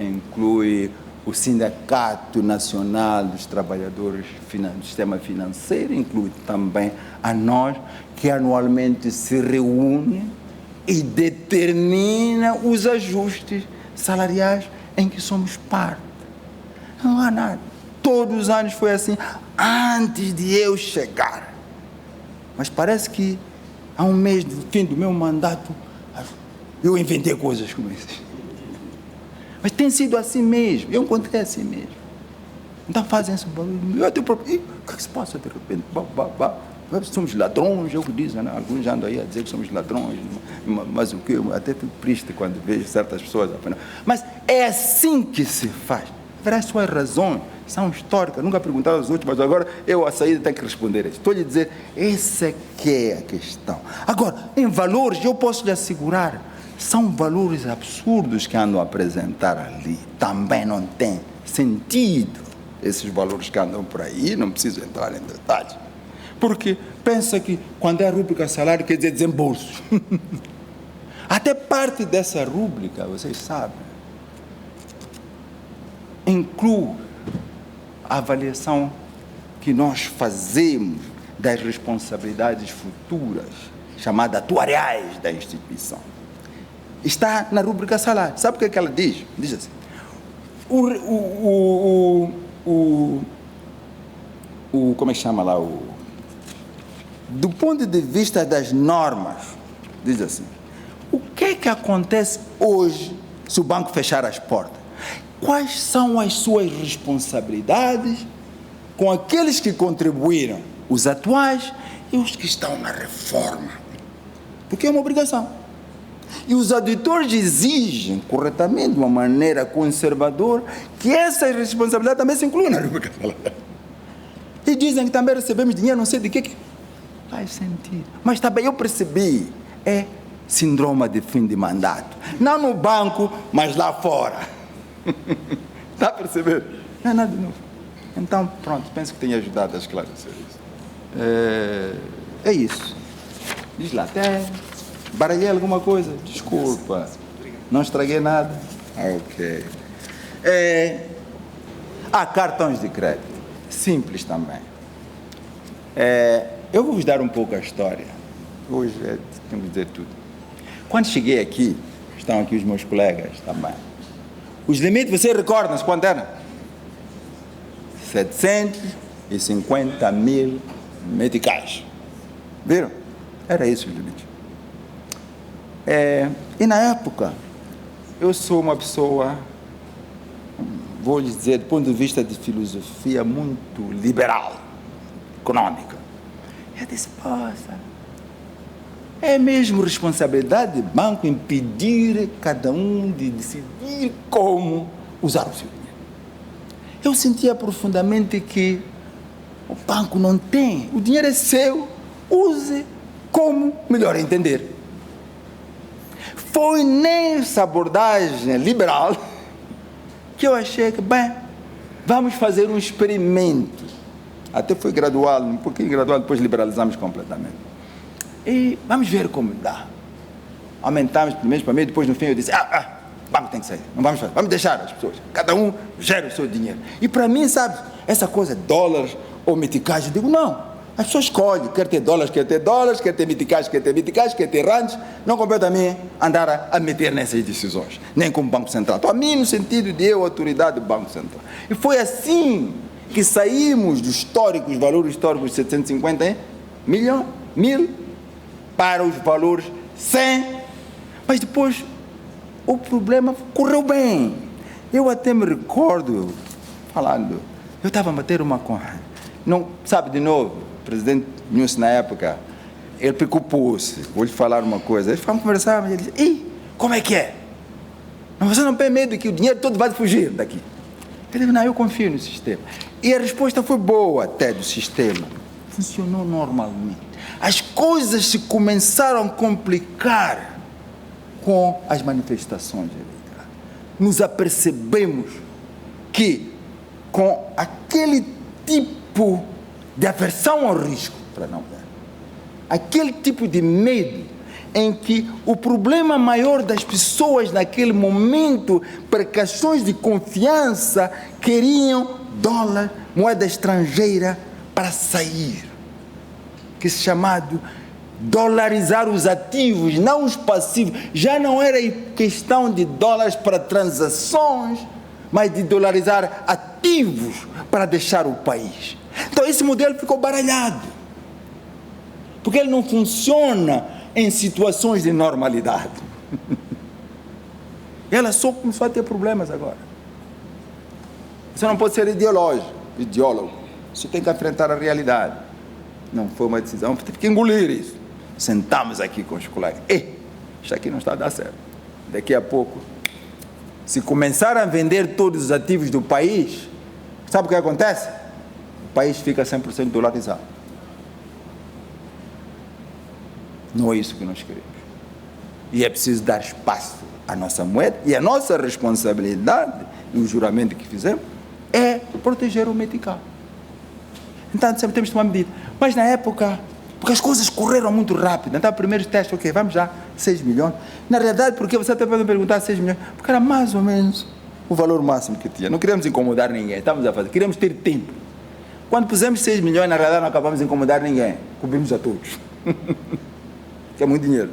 inclui o Sindicato Nacional dos Trabalhadores do Sistema Financeiro, inclui também a nós, que anualmente se reúne e determina os ajustes salariais em que somos parte. Não há nada. Todos os anos foi assim, antes de eu chegar. Mas parece que há 1 mês do fim do meu mandato, eu inventei coisas como essas. Mas tem sido assim mesmo, eu encontrei assim mesmo. Então fazem isso. Eu tenho problema. O que se passa de repente? Somos ladrões, é o que dizem, né? Alguns andam aí a dizer que somos ladrões, mas o que eu até fico triste quando vejo certas pessoas. Mas é assim que se faz. Verás, suas razões são históricas, nunca perguntaram aos outros, mas agora eu a saída tenho que responder isso. Estou a lhe dizer, essa é que é a questão. Agora, em valores, eu posso lhe assegurar, são valores absurdos que andam a apresentar ali. Também não tem sentido. esses valores que andam por aí, não preciso entrar em detalhes. Porque pensa que quando é rúbrica salário quer dizer desembolso. Até parte dessa rúbrica, vocês sabem, inclui a avaliação que nós fazemos das responsabilidades futuras, chamadas atuariais da instituição. Está na rúbrica salário. Sabe o que ela diz? Diz assim, como é que chama lá? Do ponto de vista das normas, diz assim, o que é que acontece hoje se o banco fechar as portas? Quais são as suas responsabilidades com aqueles que contribuíram, os atuais e os que estão na reforma? Porque é uma obrigação. E os auditores exigem, corretamente, de uma maneira conservadora, que essa responsabilidade também se inclua na rubrica salário. E dizem que também recebemos dinheiro, não sei de que faz sentido. Mas também eu percebi, é síndrome de fim de mandato. Não no banco, mas lá fora. Está a perceber? Não é nada de novo. Então, pronto, penso que tenha ajudado a esclarecer isso. É isso. Diz lá, até baralhei alguma coisa? Desculpa. Não estraguei nada? Ok. Cartões de crédito. Simples também. Eu vou vos dar um pouco a história. Hoje tenho que dizer tudo. Quando cheguei aqui, estão aqui os meus colegas também. Os limites, vocês recordam-se quanto eram? 750 mil meticais. Viram? Era isso os limites. E na época, eu sou uma pessoa, vou lhes dizer, do ponto de vista de filosofia, muito liberal, econômica. Eu disse, poxa, é mesmo responsabilidade do banco impedir cada um de decidir como usar o seu dinheiro. Eu sentia profundamente que o banco não tem, o dinheiro é seu, use como melhor entender. Foi nessa abordagem liberal que eu achei que, bem, vamos fazer um experimento. Até foi gradual, um pouquinho gradual, depois liberalizamos completamente. E vamos ver como dá. Aumentamos primeiro para mim, depois no fim eu disse, o banco tem que sair, não vamos fazer, vamos deixar as pessoas, cada um gera o seu dinheiro. E para mim, sabe, essa coisa de dólares ou meticais, eu digo, não, as pessoas escolhem, quer ter dólares, quer ter meticais, quer ter rands, não compete a mim andar a meter nessas decisões, nem como Banco Central. Então, a mim no sentido de eu, autoridade do Banco Central. E foi assim que saímos dos valores históricos de 750 mil, para os valores 100, mas depois o problema correu bem. Eu até me recordo, falando, eu estava a bater uma conta, não, sabe, de novo, o presidente Nunes na época, ele preocupou-se, vou lhe falar uma coisa, eles ficaram conversando, ele disse, como é que é? Você não tem medo que o dinheiro todo vai fugir daqui? Ele disse, não, eu confio no sistema. E a resposta foi boa até do sistema, funcionou normalmente. As coisas se começaram a complicar com as manifestações eleitorais. Nos apercebemos que com aquele tipo de aversão ao risco, para não ver, aquele tipo de medo em que o problema maior das pessoas naquele momento, para questões de confiança, queriam dólar, moeda estrangeira para sair. Que se chamado dolarizar os ativos, não os passivos. Já não era questão de dólares para transações, mas de dolarizar ativos para deixar o país. Então esse modelo ficou baralhado, porque ele não funciona em situações de normalidade. Ela só começou a ter problemas agora. Você não pode ser ideólogo. Você tem que enfrentar a realidade. Não foi uma decisão, tive que engolir isso. Sentamos aqui com os colegas. Isto aqui não está a dar certo. Daqui a pouco, se começar a vender todos os ativos do país, sabe o que acontece? O país fica 100% dolarizado. Não é isso que nós queremos. E é preciso dar espaço à nossa moeda e a nossa responsabilidade, no juramento que fizemos, é proteger o metical. Então, sempre temos de tomar medida. Mas na época, porque as coisas correram muito rápido, então, o primeiro teste, ok, vamos já, 6 milhões. Na realidade, porque você até pode me perguntar 6 milhões? Porque era mais ou menos o valor máximo que tinha. Não queríamos incomodar ninguém, estávamos a fazer, queríamos ter tempo. Quando pusemos 6 milhões, na realidade, não acabamos de incomodar ninguém, cobrimos a todos. Que é muito dinheiro.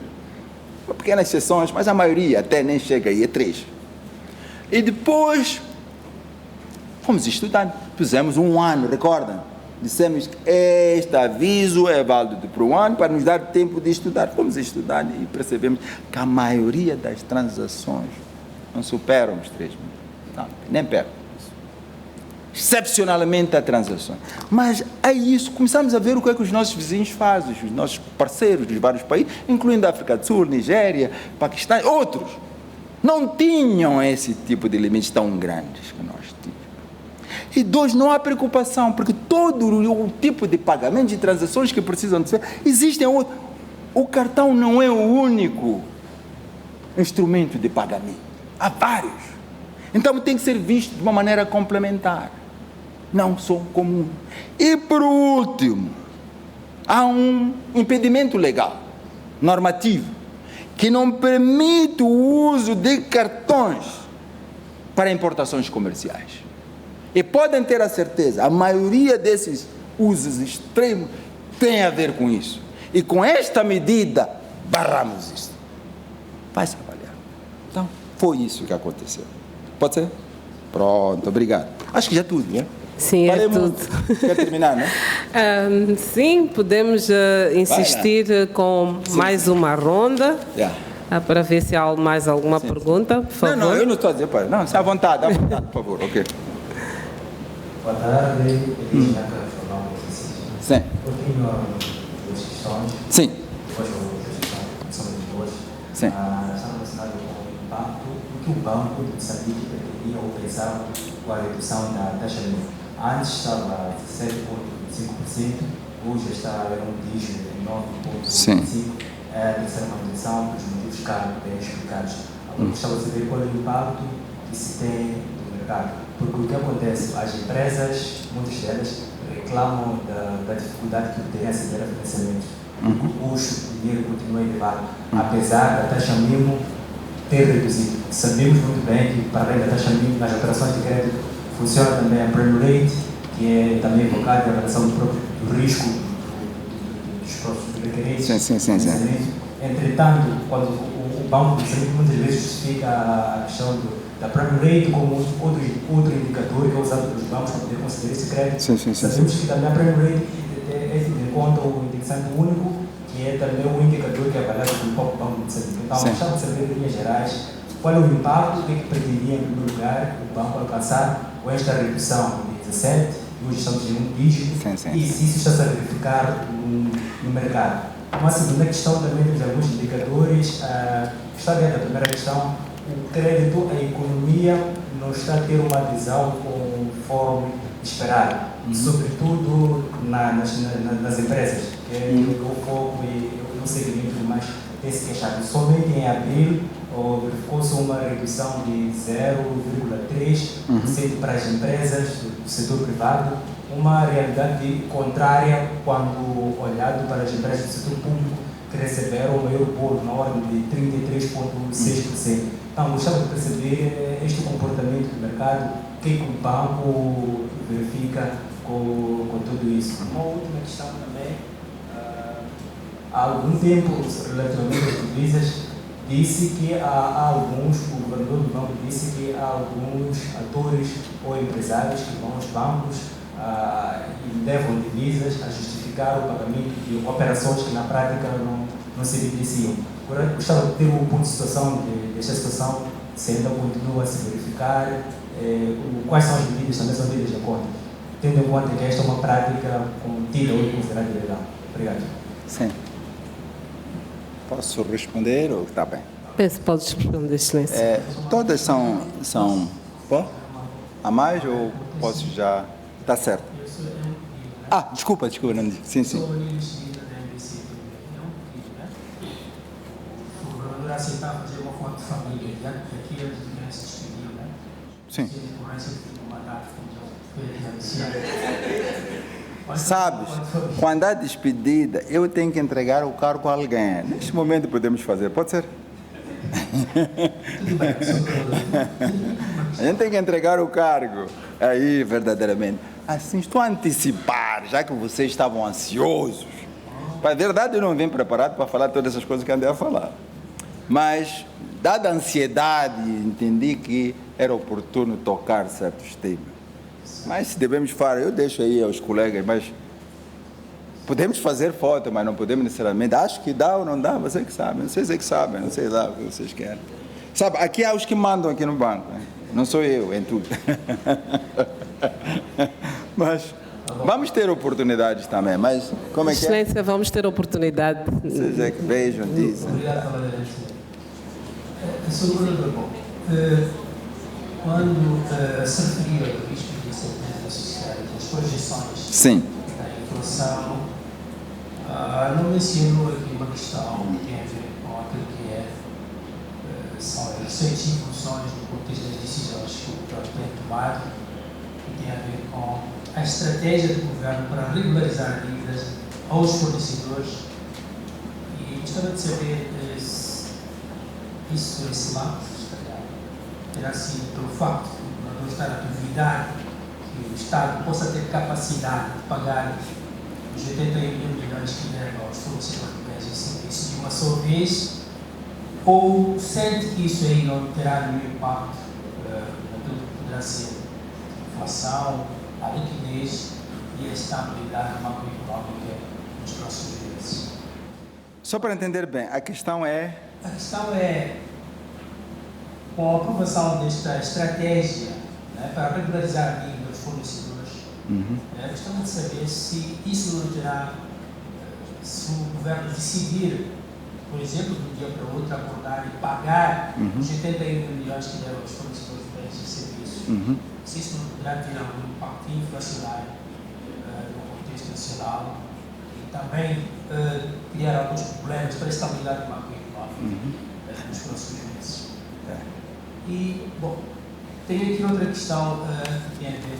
Pequenas exceções, mas a maioria até nem chega aí, é 3. E depois, fomos estudando, pusemos 1 ano, recordam? Dissemos que este aviso é válido por 1 ano para nos dar tempo de estudar. Fomos estudando e percebemos que a maioria das transações não superam os 3 mil. Não, nem perto. Excepcionalmente a transações. Mas é isso, começamos a ver o que é que os nossos vizinhos fazem, os nossos parceiros dos vários países, incluindo a África do Sul, Nigéria, Paquistão, outros, não tinham esse tipo de limites tão grandes que nós tínhamos. E 2, não há preocupação, porque todo o tipo de pagamentos e transações que precisam de ser, existem outros. O cartão não é o único instrumento de pagamento, há vários. Então tem que ser visto de uma maneira complementar, não só comum. E por último, há um impedimento legal, normativo, que não permite o uso de cartões para importações comerciais. E podem ter a certeza, a maioria desses usos extremos tem a ver com isso. E com esta medida, barramos isso. Vai-se avaliar. Então, foi isso que aconteceu. Pode ser? Pronto, obrigado. Acho que já é tudo, né? Sim, é tudo. Quer terminar, né? Sim, podemos insistir com mais uma ronda. Para ver se há mais alguma pergunta, por favor. Não, eu não estou a dizer, pai. Não, se à vontade, por favor, ok. Boa tarde, eu já quero falar um pouquinho. Sim. Continuo as questões. Sim. Depois eu vou a questão de hoje. Sim. Está relacionado com o impacto que o Banco de Moçambique pretendia ou pensava com a redução da taxa de juros. Antes estava a 7,25%, hoje está a um dígito de 9,25%. A terceira manutenção, por os motivos bem explicados. Agora gostava de saber qual é o impacto que se tem no mercado. Porque o que acontece, as empresas, muitas delas, reclamam da dificuldade que têm a aceder a financiamento. O custo do dinheiro continua elevado, apesar da taxa mínima ter reduzido. Sabemos muito bem que, para além da taxa mínima, nas operações de crédito, funciona também a prime rate, que é também evocada em relação do risco dos próprios requerentes. Sim. Entretanto, quando o banco muitas vezes justifica a questão da prime rate como outro indicador que é usado pelos bancos para poder conceder esse crédito. Sabemos que também a prime rate é de conta o indexante único, que é também um indicador que é avaliado pelo próprio Banco de Moçambique. Então, gostava de saber, em linhas gerais, qual é o impacto que pretendia, em primeiro lugar, o banco alcançar com esta redução de 17, hoje estamos em um dígito, e se isso está a verificar no mercado. Uma segunda questão também temos alguns indicadores. Está dentro da primeira questão, o crédito, a economia não está a ter uma adesão conforme esperado, sobretudo nas empresas, que é o foco e o segmento mais tem se queixado. Somente em abril verificou-se uma redução de 0,3% para as empresas do setor privado, uma realidade contrária quando olhado para as empresas do setor público, que receberam o maior bolo na ordem de 33,6%. Então, gostava de perceber este comportamento do mercado, o que o banco verifica com tudo isso. Uma última questão também, há algum tempo, relativamente às divisas, disse que o governador do banco disse que há alguns atores ou empresários que vão aos bancos e levam divisas a justificar o pagamento de operações que na prática não se evidenciam. Agora, gostava de ter um ponto de situação desta situação, se ainda continua a se verificar, quais são as medidas, também são medidas de conta, tendo em conta que esta é uma prática contida ou considerada ilegal. Obrigado. Sim. Posso responder ou está bem? Penso que pode responder, Excelência. Todas são... A mais ou posso já... Está certo. Desculpa, não disse. Sim. O governador aceitar fazer uma foto de família, já que aqui eles se despediam, né? Sim. de concorrência de uma data, como já foi Sabes, quando há despedida, eu tenho que entregar o cargo a alguém. Neste momento podemos fazer, pode ser? Tudo bem, A gente tem que entregar o cargo. Aí, verdadeiramente. Assim, estou a antecipar, já que vocês estavam ansiosos. Para a verdade, eu não vim preparado para falar todas essas coisas que andei a falar. Mas, dada a ansiedade, entendi que era oportuno tocar certos temas. Mas se devemos falar, eu deixo aí aos colegas, mas podemos fazer foto, mas não podemos necessariamente. Acho que dá ou não dá, você que sabe. Não sei se é que sabem, não sei lá o que vocês querem. Sabe, aqui há os que mandam aqui no banco. Né? Não sou eu, em tudo. Mas vamos ter oportunidades também. Mas como é que é? Excelência, vamos ter oportunidade. Vocês é que vejam disso. Obrigado pela direção. Sr. Governador, bom, quando se referiu ao risco de incerteza social, as projeções Sim. da inflação, não mencionou aqui uma questão que tem a ver com aquilo que são as recentes evoluções no contexto das decisões que o governo tem tomado, que tem a ver com a estratégia do governo para regularizar dívidas aos fornecedores. E gostaria de saber se esse lado terá sido pelo facto de não estar a duvidar que o Estado possa ter capacidade de pagar os 81 milhões que deram aos fornecedores de bens e serviços de uma só vez, ou sente que isso aí não terá nenhum impacto naquilo que poderá ser a inflação, a liquidez e a estabilidade macroeconómica nos próximos meses? Só para entender bem, a questão é... A questão é, com a aprovação desta estratégia, né, para regularizar a dívida dos fornecedores, gostamos de saber se isso não terá, se o governo decidir, por exemplo, de um dia para o outro, abordar e pagar os 71 milhões que deram aos fornecedores de bens e serviços, se isso não poderá ter algum impacto inflacionário no contexto nacional e também criar alguns problemas para a estabilidade macroeconómica nos próximos meses. E, bom, tenho aqui outra questão que tem a ver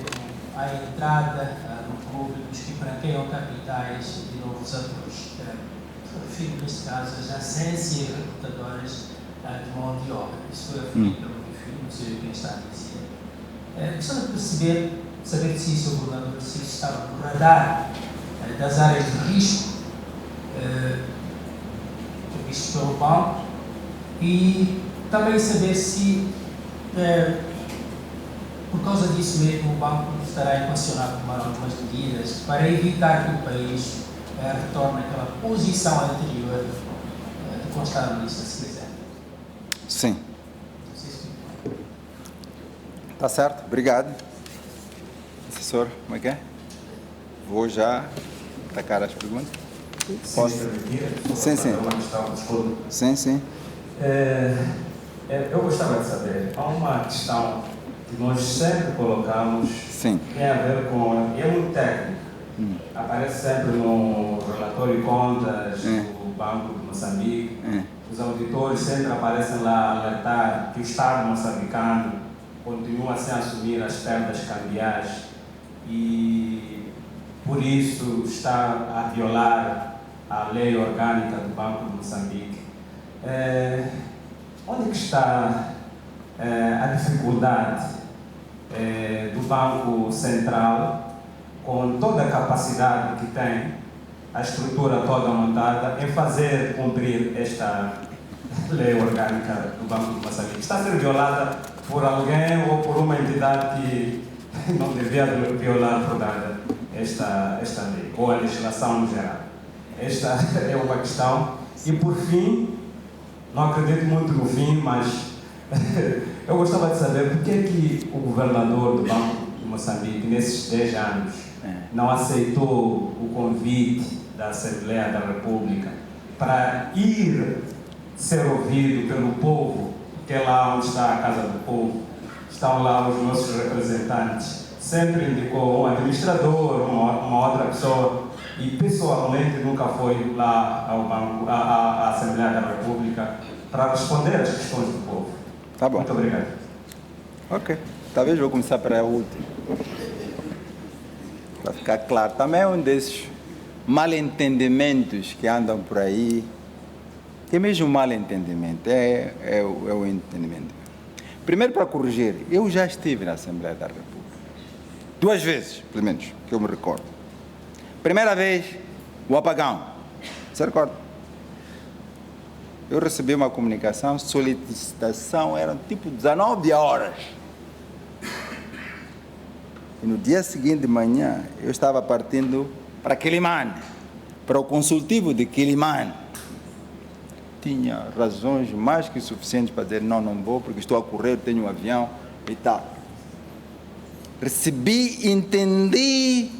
com a entrada no clube dos que franqueiam capitais de novos atores. Refiro, neste caso, as agências recrutadoras de mão de obra. Isso foi aferido pelo meu filho, não sei quem está a dizer. Gostava de perceber, saber se isso, o governador, se isso estava no radar das áreas de risco previstos pelo banco, e também saber se, por causa disso mesmo, o banco estará equacionado a tomar algumas medidas para evitar que o país retorne àquela posição anterior de constar na lista, se quiser. Sim. Tá certo, obrigado. Assessor, como é que é? Vou já atacar as perguntas. Posso? Sim, sim. Sim, sim. Eu gostava de saber, há uma questão que nós sempre colocamos, Sim. que tem a ver com, é muito técnico, aparece sempre no relatório de contas do Banco de Moçambique, os auditores sempre aparecem lá a alertar que o Estado moçambicano continua sem assumir as perdas cambiais e por isso está a violar a lei orgânica do Banco de Moçambique. Onde que está a dificuldade do Banco Central, com toda a capacidade que tem, a estrutura toda montada, em fazer cumprir esta lei orgânica do Banco de Moçambique? Está a ser violada por alguém ou por uma entidade que não devia violar por nada esta lei, ou a legislação no geral? Esta é uma questão. E por fim, não acredito muito no fim, mas eu gostava de saber por que é que o governador do Banco de Moçambique, nesses 10 anos, não aceitou o convite da Assembleia da República para ir ser ouvido pelo povo, porque é lá onde está a Casa do Povo, estão lá os nossos representantes. Sempre indicou um administrador, uma outra pessoa, e pessoalmente nunca foi lá ao banco, à Assembleia da República para responder às questões do povo. Tá bom. Muito obrigado. Ok. Talvez vou começar para a última. Para ficar claro. Também é um desses mal-entendimentos que andam por aí, que é mesmo mal-entendimento, é o entendimento. Primeiro, para corrigir, eu já estive na Assembleia da República. 2 vezes, pelo menos, que eu me recordo. Primeira vez, o apagão. Você recorda? Eu recebi uma comunicação, solicitação, eram tipo 19 horas. E no dia seguinte de manhã, eu estava partindo para Quilimane, para o consultivo de Quilimane. Tinha razões mais que suficientes para dizer, não vou, porque estou a correr, tenho um avião e tal. Recebi, entendi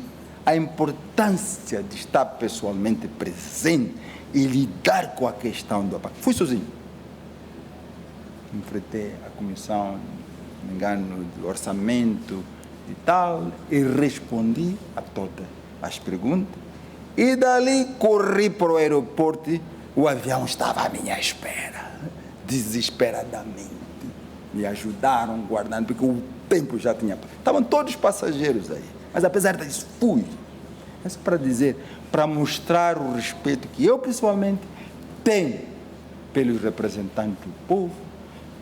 a importância de estar pessoalmente presente e lidar com a questão do apagão. Fui sozinho. Enfrentei a comissão, não me engano, do orçamento e tal, e respondi a todas as perguntas. E dali corri para o aeroporto, o avião estava à minha espera, desesperadamente. Me ajudaram, guardando, porque o tempo já tinha passado. Estavam todos passageiros aí, mas apesar disso, fui. É só para dizer, para mostrar o respeito que eu pessoalmente tenho pelos representantes do povo,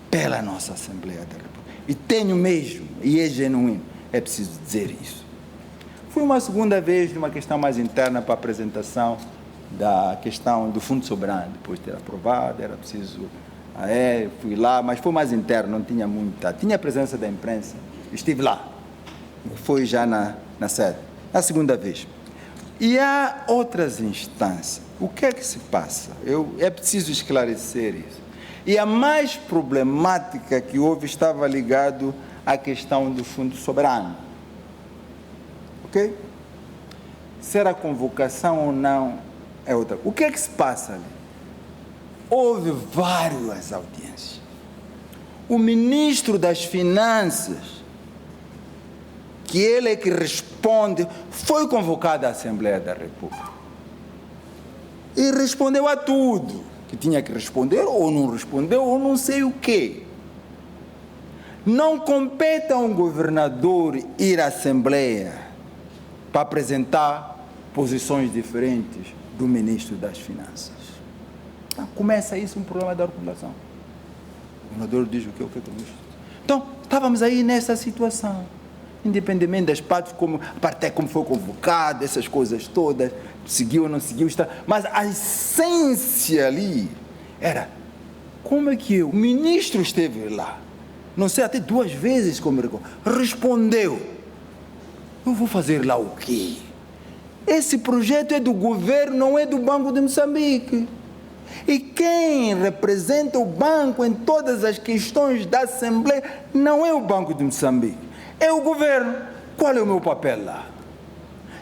pela nossa Assembleia da República. E tenho mesmo, e é genuíno, é preciso dizer isso. Fui uma segunda vez numa questão mais interna para a apresentação da questão do Fundo Soberano, depois de ter aprovado, era preciso... fui lá, mas foi mais interno, não tinha muita... Tinha a presença da imprensa, estive lá. Foi já na sede, a segunda vez. E há outras instâncias. O que é que se passa? É preciso esclarecer isso. E a mais problemática que houve estava ligado à questão do Fundo Soberano. Ok? Se era convocação ou não, é outra. O que é que se passa ali? Houve várias audiências. O ministro das Finanças, que ele é que responde, foi convocado à Assembleia da República. E respondeu a tudo que tinha que responder, ou não respondeu, ou não sei o quê. Não compete a um governador ir à Assembleia para apresentar posições diferentes do ministro das Finanças. Então, começa isso um problema da articulação. O governador diz o que é o ministro. Então, estávamos aí nessa situação. Independentemente das partes, até como foi convocado, essas coisas todas, seguiu ou não seguiu, mas a essência ali era, como é que o ministro esteve lá, não sei, até 2 vezes, como respondeu, eu vou fazer lá o quê? Esse projeto é do governo, não é do Banco de Moçambique. E quem representa o banco em todas as questões da Assembleia não é o Banco de Moçambique, é o governo. Qual é o meu papel lá?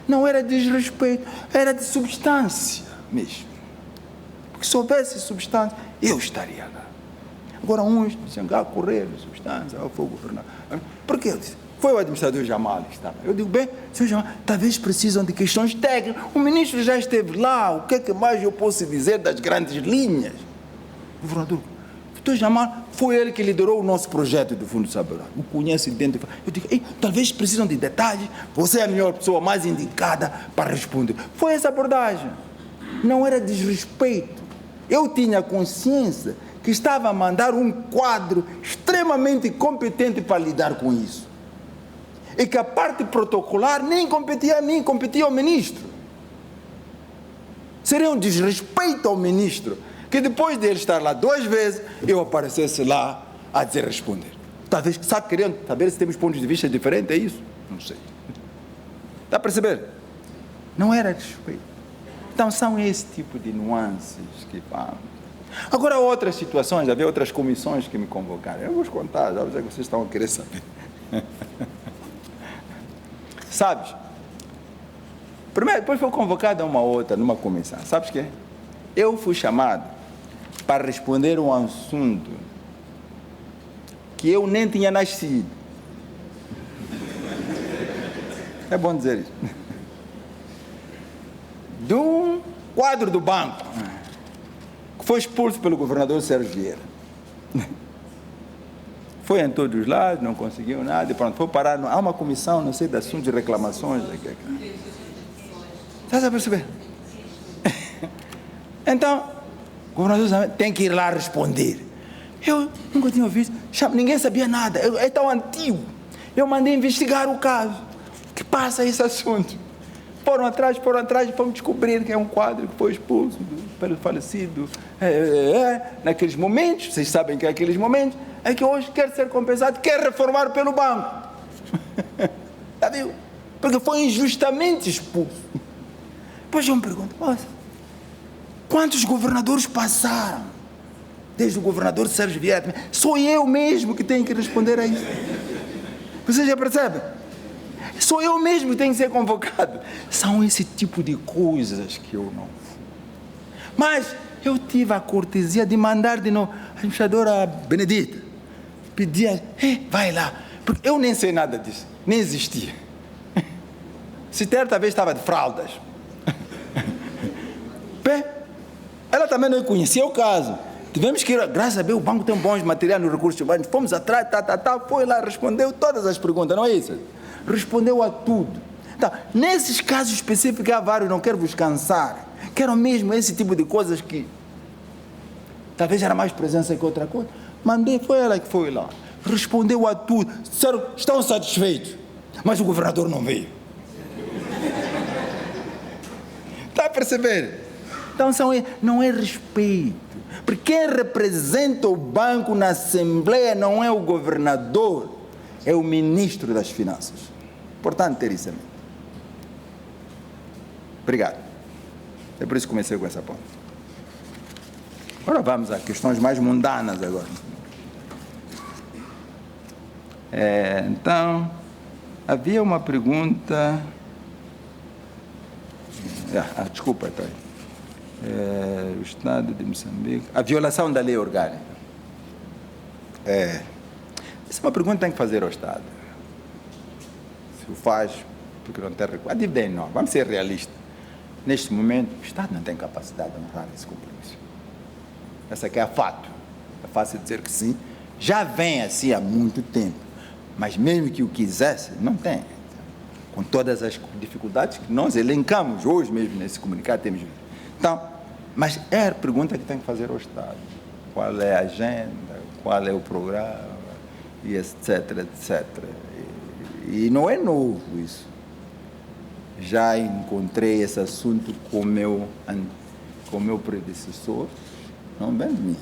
Não era de desrespeito, era de substância mesmo. Porque se houvesse substância, eu estaria lá. Agora uns diziam, correr, substância, foi o governador. Por quê? Eu disse, foi o administrador Jamal que estava. Eu digo, bem, senhor Jamal, talvez precisam de questões técnicas. O ministro já esteve lá, o que é que mais eu posso dizer das grandes linhas? O governador, doutor Jamal, foi ele que liderou o nosso projeto do Fundo Soberano. O conhece dentro. Eu digo, talvez precisam de detalhes, você é a melhor pessoa mais indicada para responder. Foi essa abordagem. Não era desrespeito. Eu tinha consciência que estava a mandar um quadro extremamente competente para lidar com isso. E que a parte protocolar nem competia a mim, competia ao ministro. Seria um desrespeito ao ministro que depois de ele estar lá 2 vezes, eu aparecesse lá a dizer responder. Talvez, sabe, querendo saber se temos pontos de vista diferentes, é isso? Não sei. Está a perceber? Não era desrespeito. Então são esse tipo de nuances que vamos. Agora outras situações, havia outras comissões que me convocaram. Eu vou contar, já que vocês estão a querer saber. Sabes? Primeiro, depois foi convocado a uma outra, numa comissão. Sabes o quê? Eu fui chamado para responder um assunto que eu nem tinha nascido. É bom dizer isso. De um quadro do banco que foi expulso pelo governador Sérgio Vieira. Foi em todos os lados, não conseguiu nada, e pronto, foi parar. Há uma comissão, não sei, de assuntos de reclamações. Estás a perceber? Então, o governador tem que ir lá responder. Eu nunca tinha ouvido, ninguém sabia nada, é tão antigo. Eu mandei investigar o caso. O que passa esse assunto? Foram atrás, vamos descobrir que é um quadro que foi expulso pelo falecido. Naqueles momentos, vocês sabem que é aqueles momentos, é que hoje quer ser compensado, quer reformar pelo banco. Está viu? Porque foi injustamente expulso. Depois eu me pergunto, nossa, quantos governadores passaram? Desde o governador Sérgio Vieira, sou eu mesmo que tenho que responder a isso. Você já percebe? Sou eu mesmo que tenho que ser convocado. São esse tipo de coisas que eu não fui. Mas eu tive a cortesia de mandar de novo a embaixadora Benedita. Pedia, vai lá. Porque eu nem sei nada disso. Nem existia. Citer talvez estava de fraldas. Ela também não conhecia o caso. Tivemos que ir, graças a Deus, o banco tem bons materiais nos recursos humanos. Fomos atrás, foi lá, respondeu todas as perguntas, não é isso? Respondeu a tudo. Então, nesses casos específicos, há vários, não quero vos cansar. Quero mesmo esse tipo de coisas que talvez era mais presença que outra coisa. Mandei, foi ela que foi lá. Respondeu a tudo. Disseram, estão satisfeitos. Mas o governador não veio. Está a perceber? Então, não é respeito. Porque quem representa o banco na Assembleia não é o governador, é o ministro das Finanças. Portanto, ter isso em mente. Obrigado. É por isso que comecei com essa ponta. Agora vamos a questões mais mundanas agora. Então, havia uma pergunta... desculpa, tá aí. O Estado de Moçambique, a violação da lei orgânica. Essa é uma pergunta que tem que fazer ao Estado. Se o faz, porque não tem recurso. A dívida é enorme, vamos ser realistas. Neste momento, o Estado não tem capacidade de honrar esse compromisso. Essa aqui é a fato. É fácil dizer que sim. Já vem assim há muito tempo. Mas mesmo que o quisesse, não tem. Com todas as dificuldades que nós elencamos hoje mesmo nesse comunicado, temos visto. Então, mas é a pergunta que tem que fazer ao Estado. Qual é a agenda, qual é o programa, e etc, etc. E não é novo isso. Já encontrei esse assunto com o meu predecessor, não bem de mim.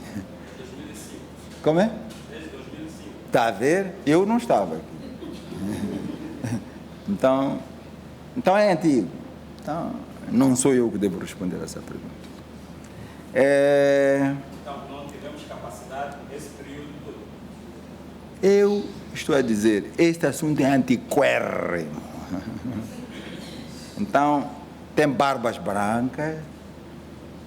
2005. Como é? Desde 2005. Está a ver? Eu não estava aqui. Então é antigo. Então, não sou eu que devo responder a essa pergunta. Então, não tivemos capacidade nesse período todo. Eu estou a dizer, este assunto é antiquérrimo. Então, tem barbas brancas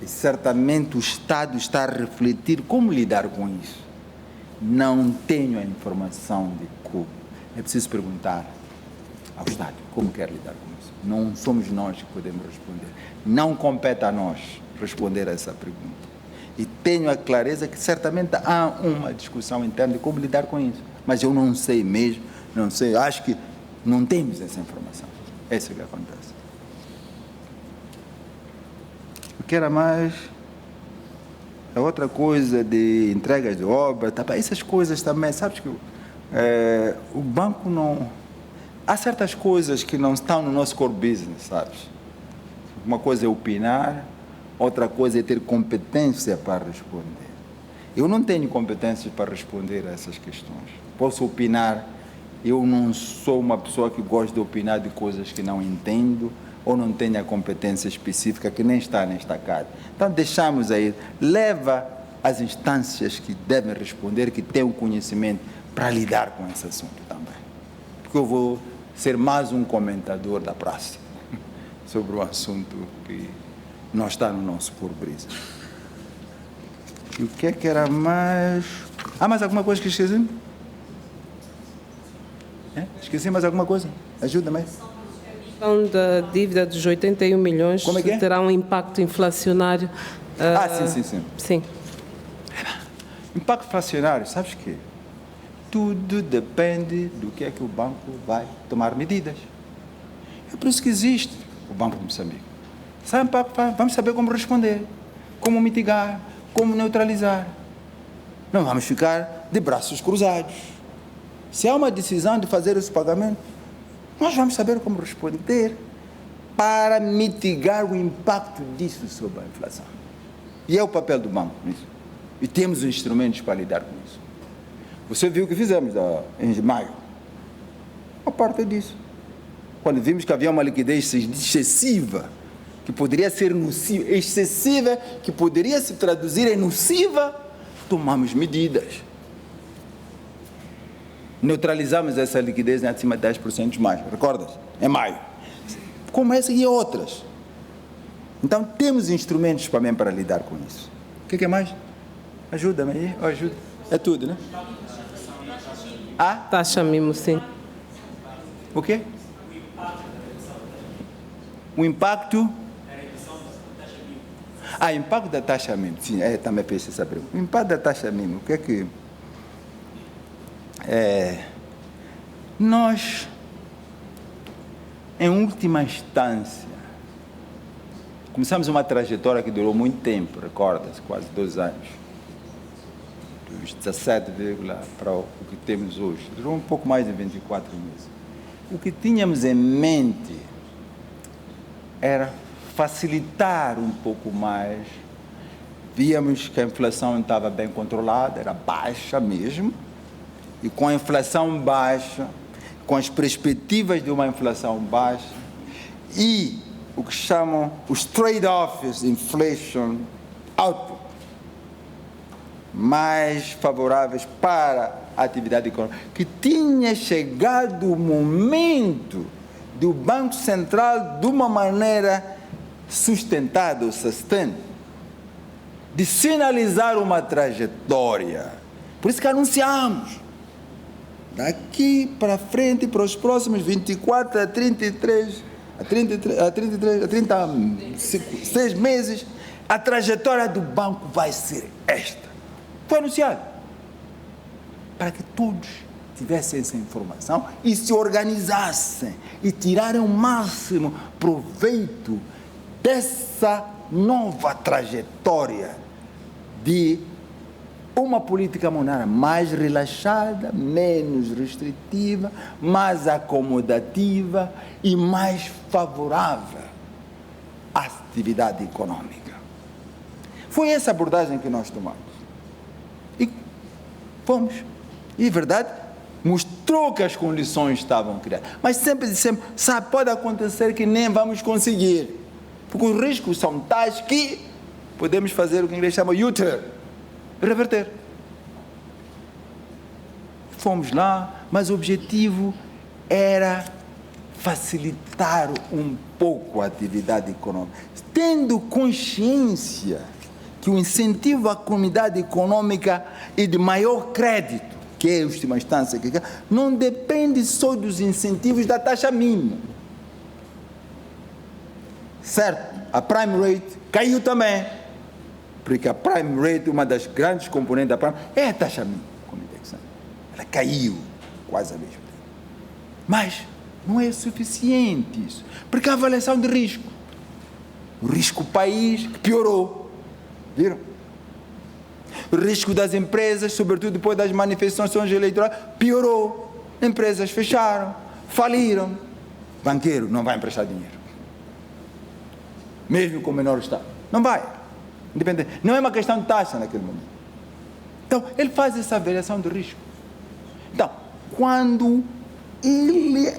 e certamente o Estado está a refletir como lidar com isso. Não tenho a informação de como. É preciso perguntar ao Estado como quer lidar com isso. Não somos nós que podemos responder. Não compete a nós responder a essa pergunta. E tenho a clareza que certamente há uma discussão interna de como lidar com isso. Mas eu não sei mesmo, não sei, acho que não temos essa informação. É isso que acontece. O que era mais? A outra coisa de entregas de obra, tá, essas coisas também, sabes que o banco não... Há certas coisas que não estão no nosso core business, sabes? Uma coisa é opinar, outra coisa é ter competência para responder. Eu não tenho competências para responder a essas questões. Posso opinar, eu não sou uma pessoa que gosta de opinar de coisas que não entendo ou não tenho a competência específica que nem está nesta casa. Então deixamos aí, leva as instâncias que devem responder, que têm o conhecimento para lidar com esse assunto também. Porque eu vou ser mais um comentador da praça sobre o assunto que não está no nosso core business. E o que é que era mais? Há mais alguma coisa que esqueci? Esqueci mais alguma coisa? Ajuda-me. A questão da dívida dos 81 milhões Como é que é? Terá um impacto inflacionário. Sim. Sim. Impacto inflacionário, sabes o quê? tudo depende do que é que o banco vai tomar medidas. É por isso que existe o Banco de Moçambique. Vamos saber como responder, como mitigar, como neutralizar. Não vamos ficar de braços cruzados. Se há uma decisão de fazer esse pagamento, nós vamos saber como responder para mitigar o impacto disso sobre a inflação. E é o papel do banco nisso. E temos instrumentos para lidar com isso. Você viu o que fizemos em maio? Uma parte disso. Quando vimos que havia uma liquidez excessiva, que poderia ser nociva, excessiva, que poderia se traduzir em nociva, tomamos medidas. Neutralizamos essa liquidez em acima de 10% mais, recordas? Em maio. Como essa e outras. Então, temos instrumentos também para lidar com isso. O que é mais? Ajuda-me aí, ajuda. É tudo, né? Taxa mínima, sim. O quê? O impacto? Impacto da taxa mínima. Sim, também pensei essa pergunta. O impacto da taxa mínima, o que é que... Nós, em última instância, começamos uma trajetória que durou muito tempo, recorda-se, quase 2 anos. Dos 17, para o que temos hoje. Durou um pouco mais de 24 meses. O que tínhamos em mente era facilitar um pouco mais. Víamos que a inflação estava bem controlada, era baixa mesmo, e com a inflação baixa, com as perspectivas de uma inflação baixa, e o que chamam os trade-offs, inflation, output, mais favoráveis para a atividade econômica, que tinha chegado o momento do Banco Central, de uma maneira sustentada, ou sustained, de sinalizar uma trajetória. Por isso que anunciamos, daqui para frente, para os próximos 24 a 36 meses, a trajetória do banco vai ser esta. Foi anunciado. Para que todos tivessem essa informação e se organizassem e tirarem o máximo proveito dessa nova trajetória de uma política monetária mais relaxada, menos restritiva, mais acomodativa e mais favorável à atividade econômica. Foi essa abordagem que nós tomamos. E fomos. E, verdade, mostrou que as condições estavam criadas. Mas sempre dissemos, pode acontecer que nem vamos conseguir. Porque os riscos são tais que podemos fazer o que em inglês chama U-turn, reverter. Fomos lá, mas o objetivo era facilitar um pouco a atividade econômica, tendo consciência que o incentivo à comunidade econômica e de maior crédito, que é a última instância, não depende só dos incentivos da taxa mínima. Certo, a prime rate caiu também, porque a prime rate, uma das grandes componentes da prime, é a taxa mínima, como indexante. Ela caiu quase a mesma tempo. Mas não é suficiente isso, porque a avaliação de risco, o risco país piorou, viram? O risco das empresas, sobretudo depois das manifestações eleitorais, piorou. Empresas fecharam, faliram. Banqueiro não vai emprestar dinheiro, mesmo com menor estado. Não vai. Independente. Não é uma questão de taxa naquele momento. Então, ele faz essa avaliação de risco. Então, quando ele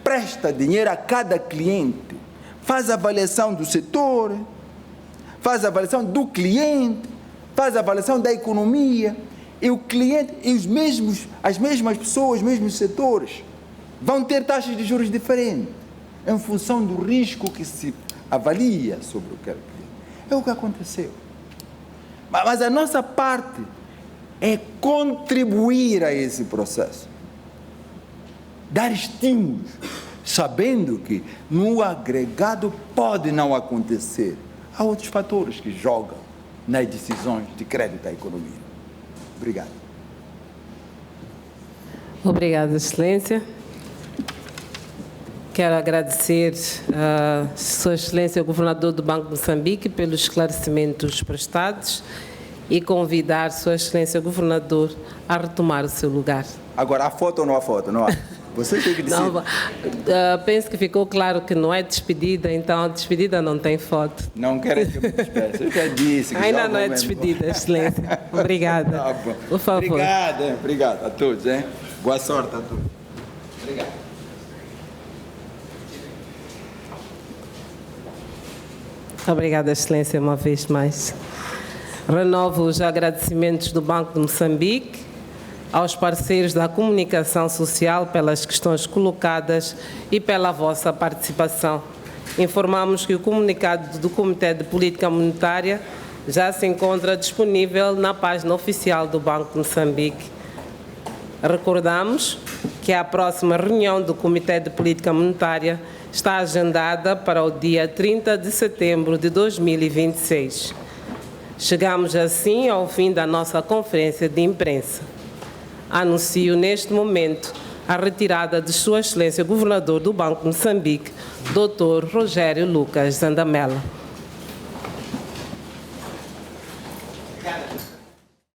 presta dinheiro a cada cliente, faz a avaliação do setor, faz a avaliação do cliente, faz a avaliação da economia, e o cliente, e as mesmas pessoas, os mesmos setores, vão ter taxas de juros diferentes, em função do risco que se avalia sobre o que é o cliente. É o que aconteceu. Mas a nossa parte é contribuir a esse processo, dar estímulos, sabendo que no agregado pode não acontecer. Há outros fatores que jogam nas decisões de crédito da economia. Obrigado. Obrigada, Excelência. Quero agradecer a Sua Excelência, o Governador do Banco de Moçambique, pelos esclarecimentos prestados e convidar Sua Excelência, o Governador, a retomar o seu lugar. Agora, há foto ou não há foto? Não há. Você tem que dizer. Não, penso que ficou claro que não é despedida, então a despedida não tem foto. Não querem que eu me despeça. Eu já disse. Que Ainda já não é vou mesmo. despedida, Excelência. Obrigada. Tá bom. Por favor. Obrigado, hein? Obrigado a todos. Hein? Boa sorte a todos. Obrigado. Obrigada, Excelência, uma vez mais. Renovo os agradecimentos do Banco de Moçambique aos parceiros da comunicação social pelas questões colocadas e pela vossa participação. Informamos que o comunicado do Comitê de Política Monetária já se encontra disponível na página oficial do Banco de Moçambique. Recordamos que a próxima reunião do Comitê de Política Monetária está agendada para o dia 30 de setembro de 2026. Chegamos assim ao fim da nossa conferência de imprensa. Anuncio neste momento a retirada de Sua Excelência o Governador do Banco de Moçambique, Dr. Rogério Lucas Zandamela. Obrigado.